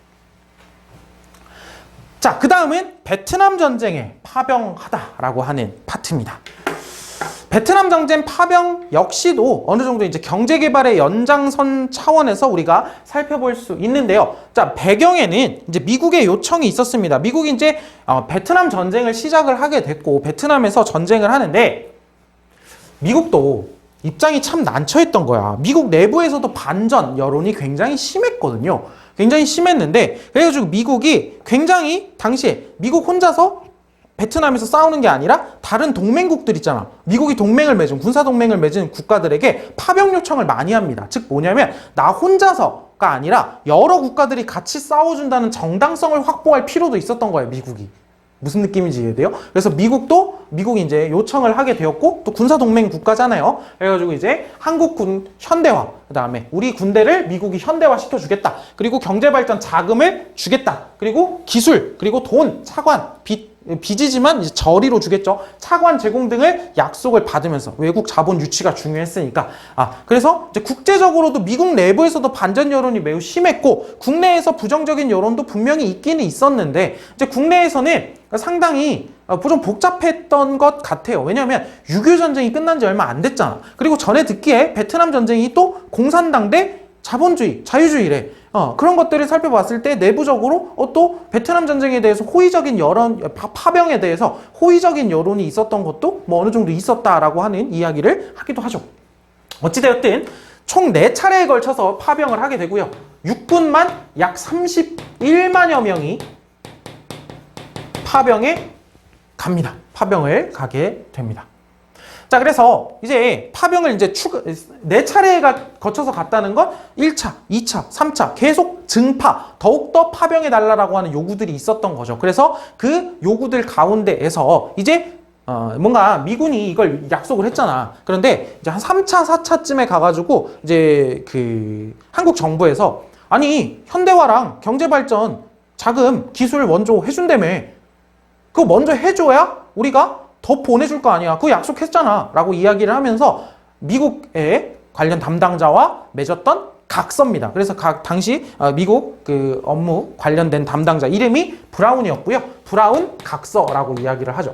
자, 그 다음은 베트남 전쟁에 파병하다라고 하는 파트입니다. 베트남 전쟁 파병 역시도 어느 정도 이제 경제개발의 연장선 차원에서 우리가 살펴볼 수 있는데요. 자, 배경에는 이제 미국의 요청이 있었습니다. 미국이 이제 베트남 전쟁을 시작을 하게 됐고, 베트남에서 전쟁을 하는데, 미국도 입장이 참 난처했던 거야. 미국 내부에서도 반전 여론이 굉장히 심했거든요. 굉장히 심했는데, 그래가지고 미국이 굉장히 당시에 미국 혼자서 베트남에서 싸우는 게 아니라 다른 동맹국들 있잖아. 미국이 군사 동맹을 맺은 국가들에게 파병 요청을 많이 합니다. 즉 뭐냐면 나 혼자서가 아니라 여러 국가들이 같이 싸워준다는 정당성을 확보할 필요도 있었던 거예요, 미국이. 무슨 느낌인지 이해돼요? 그래서 미국이 이제 요청을 하게 되었고, 또 군사동맹 국가잖아요. 그래가지고 이제 한국군 현대화, 그 다음에 우리 군대를 미국이 현대화 시켜주겠다. 그리고 경제발전 자금을 주겠다. 그리고 기술, 그리고 돈, 차관, 빚이지만 이제 저리로 주겠죠. 차관 제공 등을 약속을 받으면서 외국 자본 유치가 중요했으니까. 그래서 이제 국제적으로도 미국 내부에서도 반전 여론이 매우 심했고, 국내에서 부정적인 여론도 분명히 있기는 있었는데, 이제 국내에서는 상당히 좀 복잡했던 것 같아요. 왜냐하면 6.25 전쟁이 끝난 지 얼마 안 됐잖아. 그리고 전에 듣기에 베트남 전쟁이 또 공산당 대 자본주의, 자유주의래. 그런 것들을 살펴봤을 때 내부적으로 또 베트남 전쟁에 대해서 호의적인 여론, 파병에 대해서 호의적인 여론이 있었던 것도 뭐 어느 정도 있었다라고 하는 이야기를 하기도 하죠. 어찌되었든 총 4차례에 걸쳐서 파병을 하게 되고요. 육군만 약 31만여 명이 파병을 가게 됩니다. 자, 그래서 이제 파병을 이제 4차례가 거쳐서 갔다는 건 1차, 2차, 3차 계속 증파, 더욱더 파병해 달라고 하는 요구들이 있었던 거죠. 그래서 그 요구들 가운데에서 이제 뭔가 미군이 이걸 약속을 했잖아. 그런데 이제 한 3차, 4차쯤에 가가지고 이제 그 한국 정부에서 아니 현대화랑 경제발전 자금, 기술 먼저 해준다며. 그거 먼저 해줘야 우리가 더 보내줄 거 아니야. 그거 약속했잖아. 라고 이야기를 하면서 미국의 관련 담당자와 맺었던 각서입니다. 그래서 당시 미국 그 업무 관련된 담당자 이름이 브라운이었고요. 브라운 각서라고 이야기를 하죠.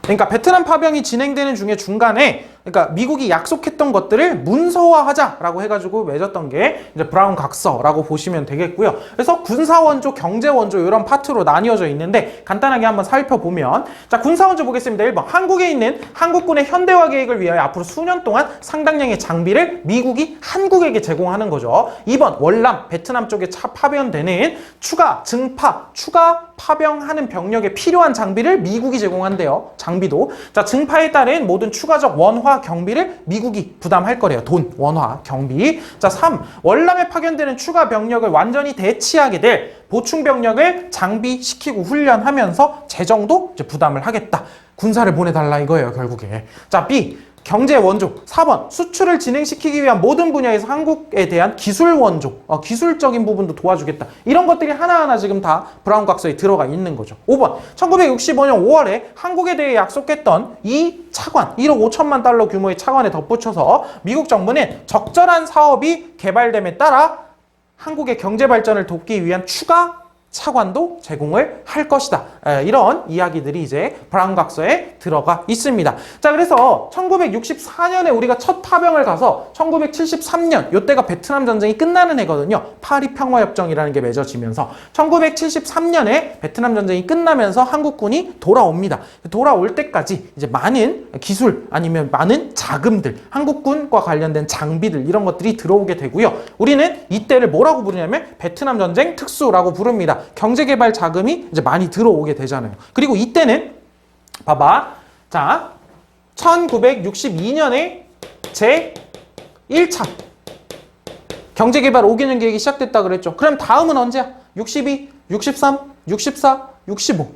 그러니까 베트남 파병이 진행되는 중에 중간에 그러니까 미국이 약속했던 것들을 문서화하자라고 해가지고 맺었던 게 이제 브라운 각서라고 보시면 되겠고요. 그래서 군사원조, 경제원조 이런 파트로 나뉘어져 있는데 간단하게 한번 살펴보면 자, 군사원조 보겠습니다. 1번 한국에 있는 한국군의 현대화 계획을 위하여 앞으로 수년 동안 상당량의 장비를 미국이 한국에게 제공하는 거죠. 2번 월남, 베트남 쪽에 파병되는 추가 증파, 추가 파병하는 병력에 필요한 장비를 미국이 제공한대요. 장비도. 자, 증파에 따른 모든 추가적 원화 경비를 미국이 부담할 거래요. 돈, 원화, 경비. 자, 3. 월남에 파견되는 추가 병력을 완전히 대치하게 될 보충 병력을 장비시키고 훈련하면서 재정도 이제 부담을 하겠다. 군사를 보내달라 이거예요, 결국에. 자, B. 경제 원조. 4번 수출을 진행시키기 위한 모든 분야에서 한국에 대한 기술 원조, 기술적인 부분도 도와주겠다. 이런 것들이 하나하나 지금 다 브라운 각서에 들어가 있는 거죠. 5번 1965년 5월에 한국에 대해 약속했던 이 차관 1억 5천만 달러 규모의 차관에 덧붙여서 미국 정부는 적절한 사업이 개발됨에 따라 한국의 경제 발전을 돕기 위한 추가 차관도 제공을 할 것이다. 이런 이야기들이 이제 브라운 각서에 들어가 있습니다. 자, 그래서 1964년에 우리가 첫 파병을 가서 1973년 이때가 베트남 전쟁이 끝나는 해거든요. 파리 평화협정이라는 게 맺어지면서 1973년에 베트남 전쟁이 끝나면서 한국군이 돌아옵니다. 돌아올 때까지 이제 많은 기술 아니면 많은 자금들, 한국군과 관련된 장비들 이런 것들이 들어오게 되고요. 우리는 이때를 뭐라고 부르냐면 베트남 전쟁 특수라고 부릅니다. 경제개발 자금이 이제 많이 들어오게 되잖아요. 그리고 이때는 봐봐. 자, 1962년에 제 1차 경제개발 5개년 계획이 시작됐다 그랬죠. 그럼 다음은 언제야? 62, 63, 64, 65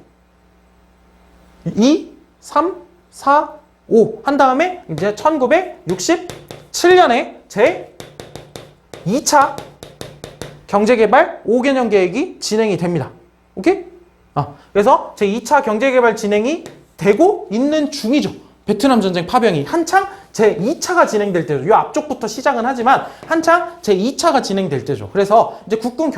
2, 3, 4, 5 한 다음에 이제 1967년에 제 2차 경제개발 5개년 계획이 진행이 됩니다. 오케이? 그래서 제 2차 경제개발 진행이 되고 있는 중이죠. 베트남 전쟁 파병이 한창 제 2차가 진행될 때죠. 이 앞쪽부터 시작은 하지만 한창 제 2차가 진행될 때죠. 그래서 이제 국군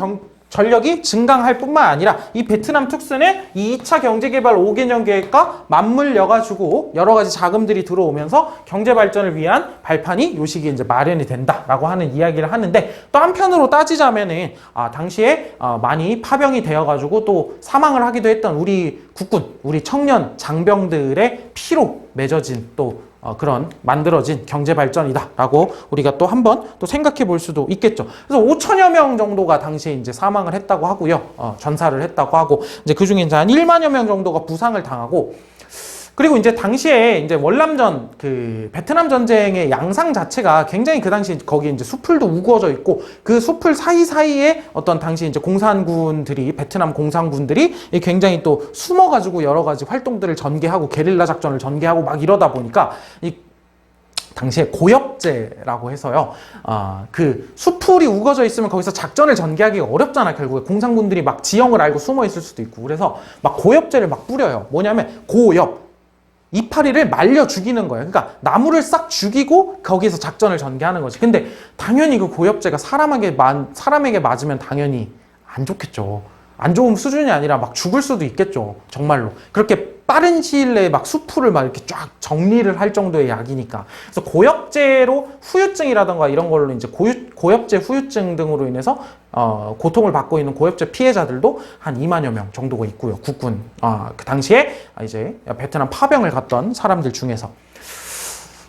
전력이 증강할 뿐만 아니라 이 베트남 특수는 이 2차 경제개발 5개년 계획과 맞물려가지고 여러 가지 자금들이 들어오면서 경제 발전을 위한 발판이 요 시기에 이제 마련이 된다라고 하는 이야기를 하는데 또 한편으로 따지자면은 당시에 많이 파병이 되어가지고 또 사망을 하기도 했던 우리 국군, 우리 청년 장병들의 피로 맺어진 또 그런 만들어진 경제 발전이다라고 우리가 또 한번 또 생각해 볼 수도 있겠죠. 그래서 5천여 명 정도가 당시에 이제 사망을 했다고 하고요. 전사를 했다고 하고 이제 그 중에 이제 한 1만여 명 정도가 부상을 당하고 그리고 이제 당시에 이제 월남전 그 베트남 전쟁의 양상 자체가 굉장히 그 당시 거기 이제 숲풀도 우거져 있고 그 숲풀 사이사이에 어떤 당시 이제 공산군들이 베트남 공산군들이 굉장히 또 숨어가지고 여러 가지 활동들을 전개하고 게릴라 작전을 전개하고 막 이러다 보니까 이 당시에 고엽제라고 해서요. 그 숲풀이 우거져 있으면 거기서 작전을 전개하기가 어렵잖아. 결국에 공산군들이 막 지형을 알고 숨어 있을 수도 있고 그래서 막 고엽제를 막 뿌려요. 뭐냐면 고엽 이파리를 말려 죽이는 거예요. 그러니까 나무를 싹 죽이고 거기서 작전을 전개하는 거지. 근데 당연히 그 고엽제가 사람에게 맞으면 당연히 안 좋겠죠. 안 좋은 수준이 아니라 막 죽을 수도 있겠죠. 정말로. 그렇게 빠른 시일 내에 막 수풀을 막 이렇게 쫙 정리를 할 정도의 약이니까. 그래서 고엽제로 후유증이라던가 이런 걸로 이제 고엽제 후유증 등으로 인해서 고통을 받고 있는 고엽제 피해자들도 한 2만여 명 정도가 있고요. 국군. 그 당시에 이제 베트남 파병을 갔던 사람들 중에서.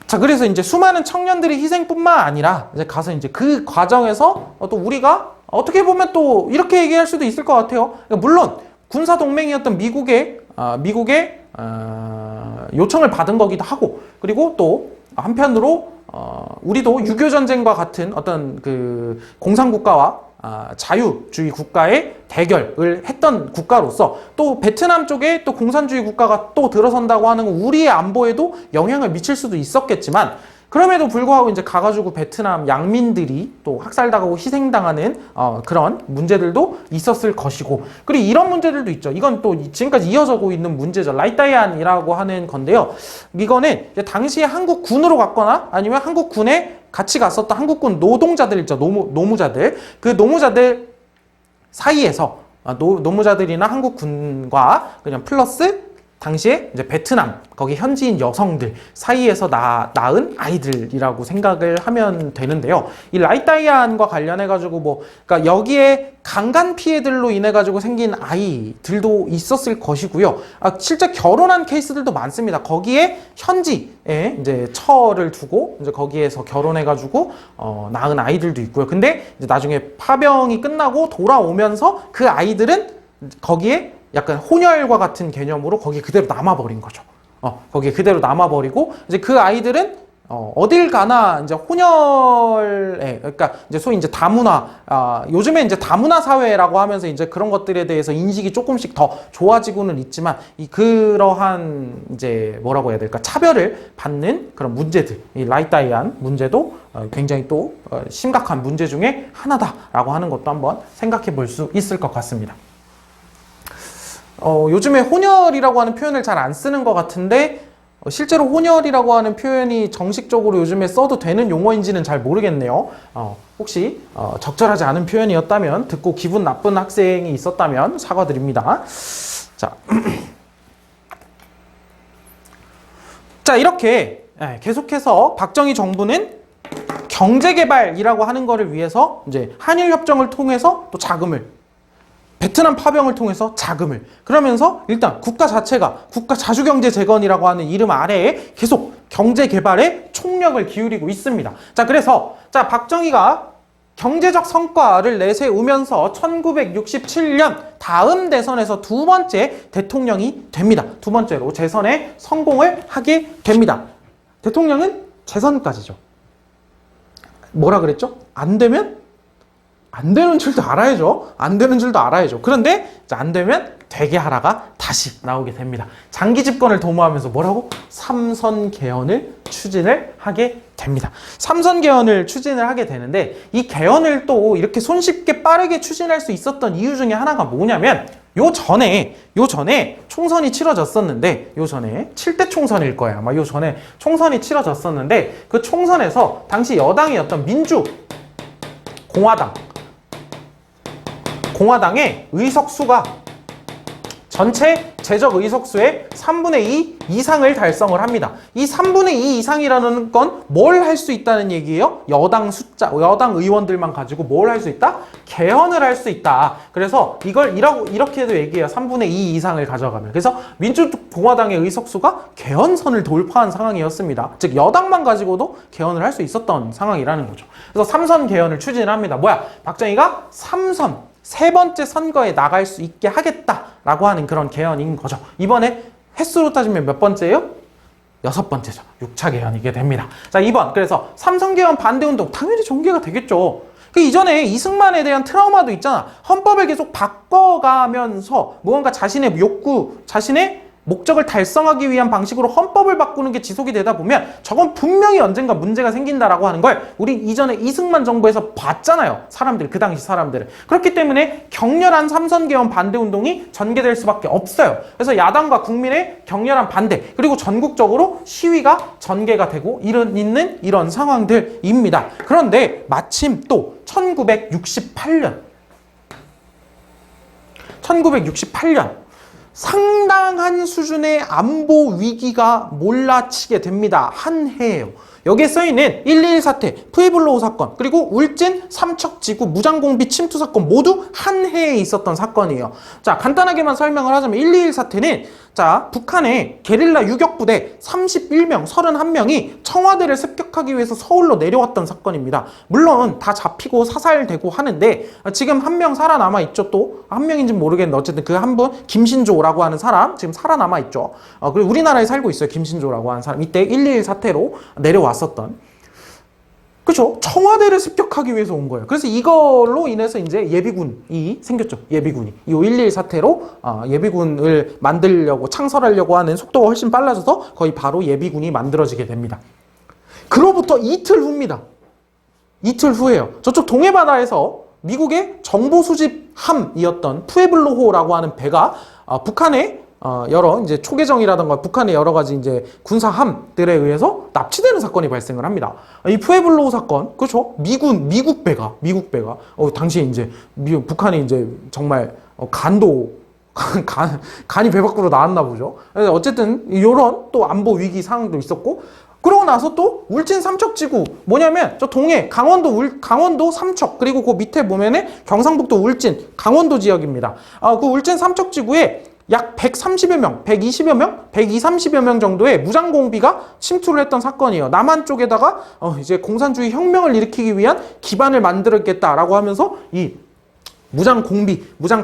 자, 그래서 이제 수많은 청년들의 희생뿐만 아니라 이제 가서 이제 그 과정에서 또 우리가 어떻게 보면 또 이렇게 얘기할 수도 있을 것 같아요. 그러니까 물론 군사 동맹이었던 미국의 요청을 받은 거기도 하고 그리고 또 한편으로 우리도 6.25 전쟁과 같은 어떤 그 공산국가와 자유주의 국가의 대결을 했던 국가로서 또 베트남 쪽에 또 공산주의 국가가 또 들어선다고 하는 건 우리의 안보에도 영향을 미칠 수도 있었겠지만 그럼에도 불구하고 이제 가가지고 베트남 양민들이 또 학살당하고 희생당하는 그런 문제들도 있었을 것이고 그리고 이런 문제들도 있죠. 이건 또 지금까지 이어져고 있는 문제죠. 라이따이안이라고 하는 건데요. 이거는 이제 당시에 한국군으로 갔거나 아니면 한국군에 같이 갔었던 한국군 노동자들 있죠. 노무자들. 그 노무자들 사이에서 노무자들이나 한국군과 그냥 플러스 당시에 이제 베트남 거기 현지인 여성들 사이에서 낳은 아이들이라고 생각을 하면 되는데요. 이 라이따이안과 관련해 가지고 그러니까 여기에 강간 피해들로 인해 가지고 생긴 아이들도 있었을 것이고요. 실제 결혼한 케이스들도 많습니다. 거기에 현지에 이제 처를 두고 이제 거기에서 결혼해 가지고 낳은 아이들도 있고요. 근데 이제 나중에 파병이 끝나고 돌아오면서 그 아이들은 거기에 약간 혼혈과 같은 개념으로 거기 그대로 남아버린 거죠. 거기에 그대로 남아버리고 이제 그 아이들은 어딜 가나 이제 혼혈에 그러니까 이제 소위 이제 다문화 요즘에 이제 다문화 사회라고 하면서 이제 그런 것들에 대해서 인식이 조금씩 더 좋아지고는 있지만 그러한 이제 뭐라고 해야 될까 차별을 받는 그런 문제들 이 라이따이안 문제도 굉장히 또 심각한 문제 중에 하나다라고 하는 것도 한번 생각해 볼 수 있을 것 같습니다. 요즘에 혼혈이라고 하는 표현을 잘 안 쓰는 것 같은데 실제로 혼혈이라고 하는 표현이 정식적으로 요즘에 써도 되는 용어인지는 잘 모르겠네요. 혹시 적절하지 않은 표현이었다면, 듣고 기분 나쁜 학생이 있었다면 사과드립니다. 자, 자 이렇게 계속해서 박정희 정부는 경제개발이라고 하는 거를 위해서 이제 한일협정을 통해서 또 자금을, 베트남 파병을 통해서 자금을, 그러면서 일단 국가 자체가 국가 자주경제재건이라고 하는 이름 아래에 계속 경제개발에 총력을 기울이고 있습니다. 자, 그래서 박정희가 경제적 성과를 내세우면서 1967년 다음 대선에서 두 번째 대통령이 됩니다. 두 번째로 재선에 성공을 하게 됩니다. 대통령은 재선까지죠. 뭐라 그랬죠? 안 되면 안 되는 줄도 알아야죠. 안 되는 줄도 알아야죠. 그런데 안 되면 되게 하라가 다시 나오게 됩니다. 장기 집권을 도모하면서 뭐라고? 삼선 개헌을 추진을 하게 됩니다. 삼선 개헌을 추진을 하게 되는데, 이 개헌을 또 이렇게 손쉽게 빠르게 추진할 수 있었던 이유 중에 하나가 뭐냐면, 요 전에 총선이 치러졌었는데, 요 전에 7대 총선일 거예요. 아마 요 전에 총선이 치러졌었는데, 그 총선에서 당시 여당이었던 공화당의 의석수가 전체 재적 의석수의 3분의 2 이상을 달성을 합니다. 이 3분의 2 이상이라는 건 뭘 할 수 있다는 얘기예요? 여당 의원들만 가지고 뭘 할 수 있다? 개헌을 할 수 있다. 그래서 이걸 이렇게도 얘기해요. 3분의 2 이상을 가져가면. 그래서 민주공화당의 의석수가 개헌선을 돌파한 상황이었습니다. 즉 여당만 가지고도 개헌을 할 수 있었던 상황이라는 거죠. 그래서 삼선 개헌을 추진합니다. 박정희가 세 번째 선거에 나갈 수 있게 하겠다라고 하는 그런 개헌인 거죠. 이번에 횟수로 따지면 몇 번째예요? 6번째죠. 6차 개헌이게 됩니다. 자, 2번. 그래서 삼선 개헌 반대 운동 당연히 전개가 되겠죠. 그 이전에 이승만에 대한 트라우마도 있잖아. 헌법을 계속 바꿔가면서 무언가 자신의 욕구, 자신의 목적을 달성하기 위한 방식으로 헌법을 바꾸는 게 지속이 되다 보면 저건 분명히 언젠가 문제가 생긴다라고 하는 걸 우리 이전에 이승만 정부에서 봤잖아요. 그 당시 사람들은. 그렇기 때문에 격렬한 삼선개헌 반대운동이 전개될 수밖에 없어요. 그래서 야당과 국민의 격렬한 반대, 그리고 전국적으로 시위가 전개가 되고 있는 이런 상황들입니다. 그런데 마침 또 1968년 상당한 수준의 안보 위기가 몰라치게 됩니다. 한 해예요. 여기에 써있는 1.21 사태, 푸에블로 사건, 그리고 울진 삼척지구 무장공비 침투 사건 모두 한 해에 있었던 사건이에요. 자, 간단하게만 설명을 하자면 1.21 사태는 북한의 게릴라 유격부대 31명이 청와대를 습격하기 위해서 서울로 내려왔던 사건입니다. 물론 다 잡히고 사살되고 하는데 지금 한 명 살아남아 있죠. 또 한 명인지는 모르겠는데 어쨌든 그 한 분 김신조라고 하는 사람 지금 살아남아 있죠. 그리고 우리나라에 살고 있어요. 김신조라고 하는 사람. 이때 1.21 사태로 내려왔었던. 그렇죠. 청와대를 습격하기 위해서 온 거예요. 그래서 이걸로 인해서 이제 예비군이 생겼죠. 예비군이. 이 1.21 사태로 예비군을 만들려고 창설하려고 하는 속도가 훨씬 빨라져서 거의 바로 예비군이 만들어지게 됩니다. 그로부터 이틀 후입니다. 이틀 후에요. 저쪽 동해바다에서 미국의 정보 수집 함이었던 푸에블로호라고 하는 배가 북한의 여러 이제 초계정이라든가 북한의 여러 가지 이제 군사함들에 의해서 납치되는 사건이 발생을 합니다. 이 푸에블로호 사건, 그렇죠? 미국 배가 당시에 이제 북한이 이제 정말 간이 배 밖으로 나왔나 보죠. 어쨌든 이런 또 안보 위기 상황도 있었고, 그러고 나서 또 울진 삼척지구 뭐냐면 저 동해 강원도 삼척, 그리고 그 밑에 보면은 경상북도 울진 강원도 지역입니다. 그 울진 삼척지구에 약 130여 명, 120여 명, 130여 명 정도의 무장공비가 침투를 했던 사건이에요. 남한 쪽에다가 이제 공산주의 혁명을 일으키기 위한 기반을 만들었겠다라고 하면서 이 무장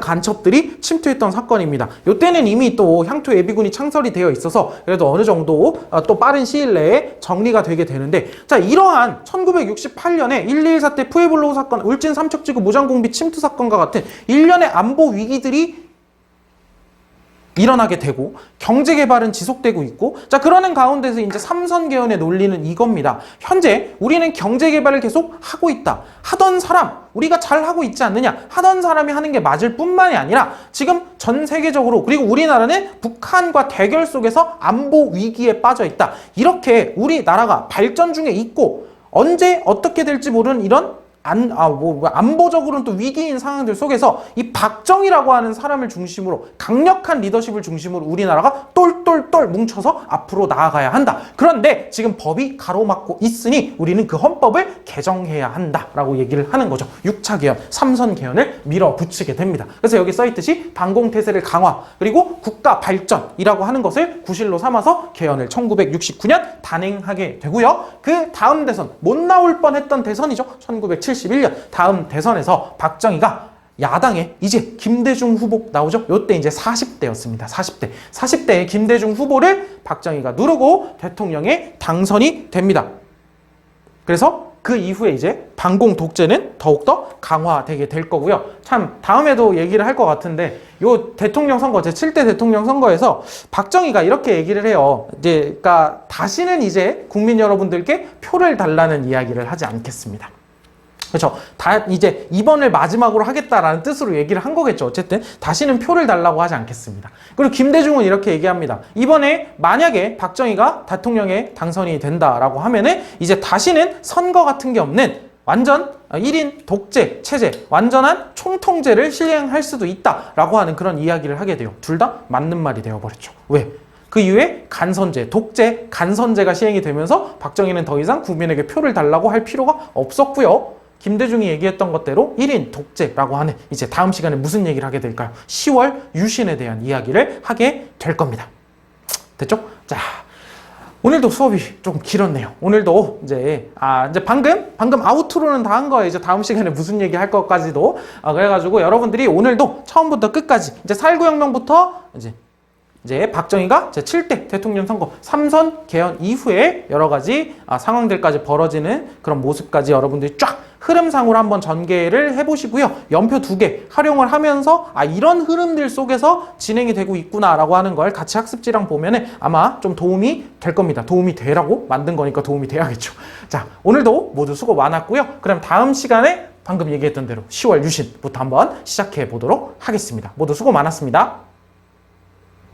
간첩들이 침투했던 사건입니다. 이때는 이미 또 향토 예비군이 창설이 되어 있어서 그래도 어느 정도 또 빠른 시일 내에 정리가 되게 되는데, 자, 이러한 1968년에 1.21 사태, 푸에블로호 사건, 울진 삼척지구 무장공비 침투 사건과 같은 일련의 안보 위기들이 일어나게 되고 경제 개발은 지속되고 있고, 자, 그러는 가운데서 이제 삼선 개헌의 논리는 이겁니다. 현재 우리는 경제 개발을 계속 하고 있다. 하던 사람, 우리가 잘 하고 있지 않느냐? 하던 사람이 하는 게 맞을 뿐만이 아니라 지금 전 세계적으로, 그리고 우리나라는 북한과 대결 속에서 안보 위기에 빠져 있다. 이렇게 우리나라가 발전 중에 있고 언제 어떻게 될지 모르는 이런 안보적으로는 또 위기인 상황들 속에서 이 박정희라고 하는 사람을 중심으로 강력한 리더십을 중심으로 우리나라가 똘똘똘 뭉쳐서 앞으로 나아가야 한다. 그런데 지금 법이 가로막고 있으니 우리는 그 헌법을 개정해야 한다라고 얘기를 하는 거죠. 6차 개헌, 3선 개헌을 밀어붙이게 됩니다. 그래서 여기 써있듯이 반공태세를 강화 그리고 국가 발전이라고 하는 것을 구실로 삼아서 개헌을 1969년 단행하게 되고요. 그 다음 대선, 못 나올 뻔했던 대선이죠. 1971년 다음 대선에서 박정희가 야당에 이제 김대중 후보 나오죠. 요때 이제 40대였습니다. 40대의 김대중 후보를 박정희가 누르고 대통령에 당선이 됩니다. 그래서 그 이후에 이제 반공 독재는 더욱더 강화되게 될 거고요. 참 다음에도 얘기를 할 것 같은데 요 대통령 선거, 제7대 대통령 선거에서 박정희가 이렇게 얘기를 해요. 그러니까 다시는 이제 국민 여러분들께 표를 달라는 이야기를 하지 않겠습니다. 그렇죠. 이제 이번을 마지막으로 하겠다라는 뜻으로 얘기를 한 거겠죠. 어쨌든 다시는 표를 달라고 하지 않겠습니다. 그리고 김대중은 이렇게 얘기합니다. 이번에 만약에 박정희가 대통령에 당선이 된다라고 하면은 이제 다시는 선거 같은 게 없는 완전 1인 독재 체제, 완전한 총통제를 시행할 수도 있다라고 하는 그런 이야기를 하게 돼요. 둘 다 맞는 말이 되어버렸죠. 왜? 그 이후에 간선제, 독재, 간선제가 시행이 되면서 박정희는 더 이상 국민에게 표를 달라고 할 필요가 없었고요. 김대중이 얘기했던 것대로 1인 독재라고 하는 이제 다음 시간에 무슨 얘기를 하게 될까요? 10월 유신에 대한 이야기를 하게 될 겁니다. 됐죠? 자, 오늘도 수업이 좀 길었네요. 오늘도 이제 방금 아우트로는 다 한 거예요. 이제 다음 시간에 무슨 얘기 할 것까지도. 그래가지고 여러분들이 오늘도 처음부터 끝까지 이제 4.19 혁명부터 이제 박정희가 제7대 대통령 선거 3선 개헌 이후에 여러 가지 상황들까지 벌어지는 그런 모습까지 여러분들이 쫙 흐름상으로 한번 전개를 해보시고요. 연표 2개 활용을 하면서 이런 흐름들 속에서 진행이 되고 있구나라고 하는 걸 같이 학습지랑 보면은 아마 좀 도움이 될 겁니다. 도움이 되라고 만든 거니까 도움이 돼야겠죠. 자, 오늘도 모두 수고 많았고요. 그럼 다음 시간에 방금 얘기했던 대로 10월 유신부터 한번 시작해 보도록 하겠습니다. 모두 수고 많았습니다.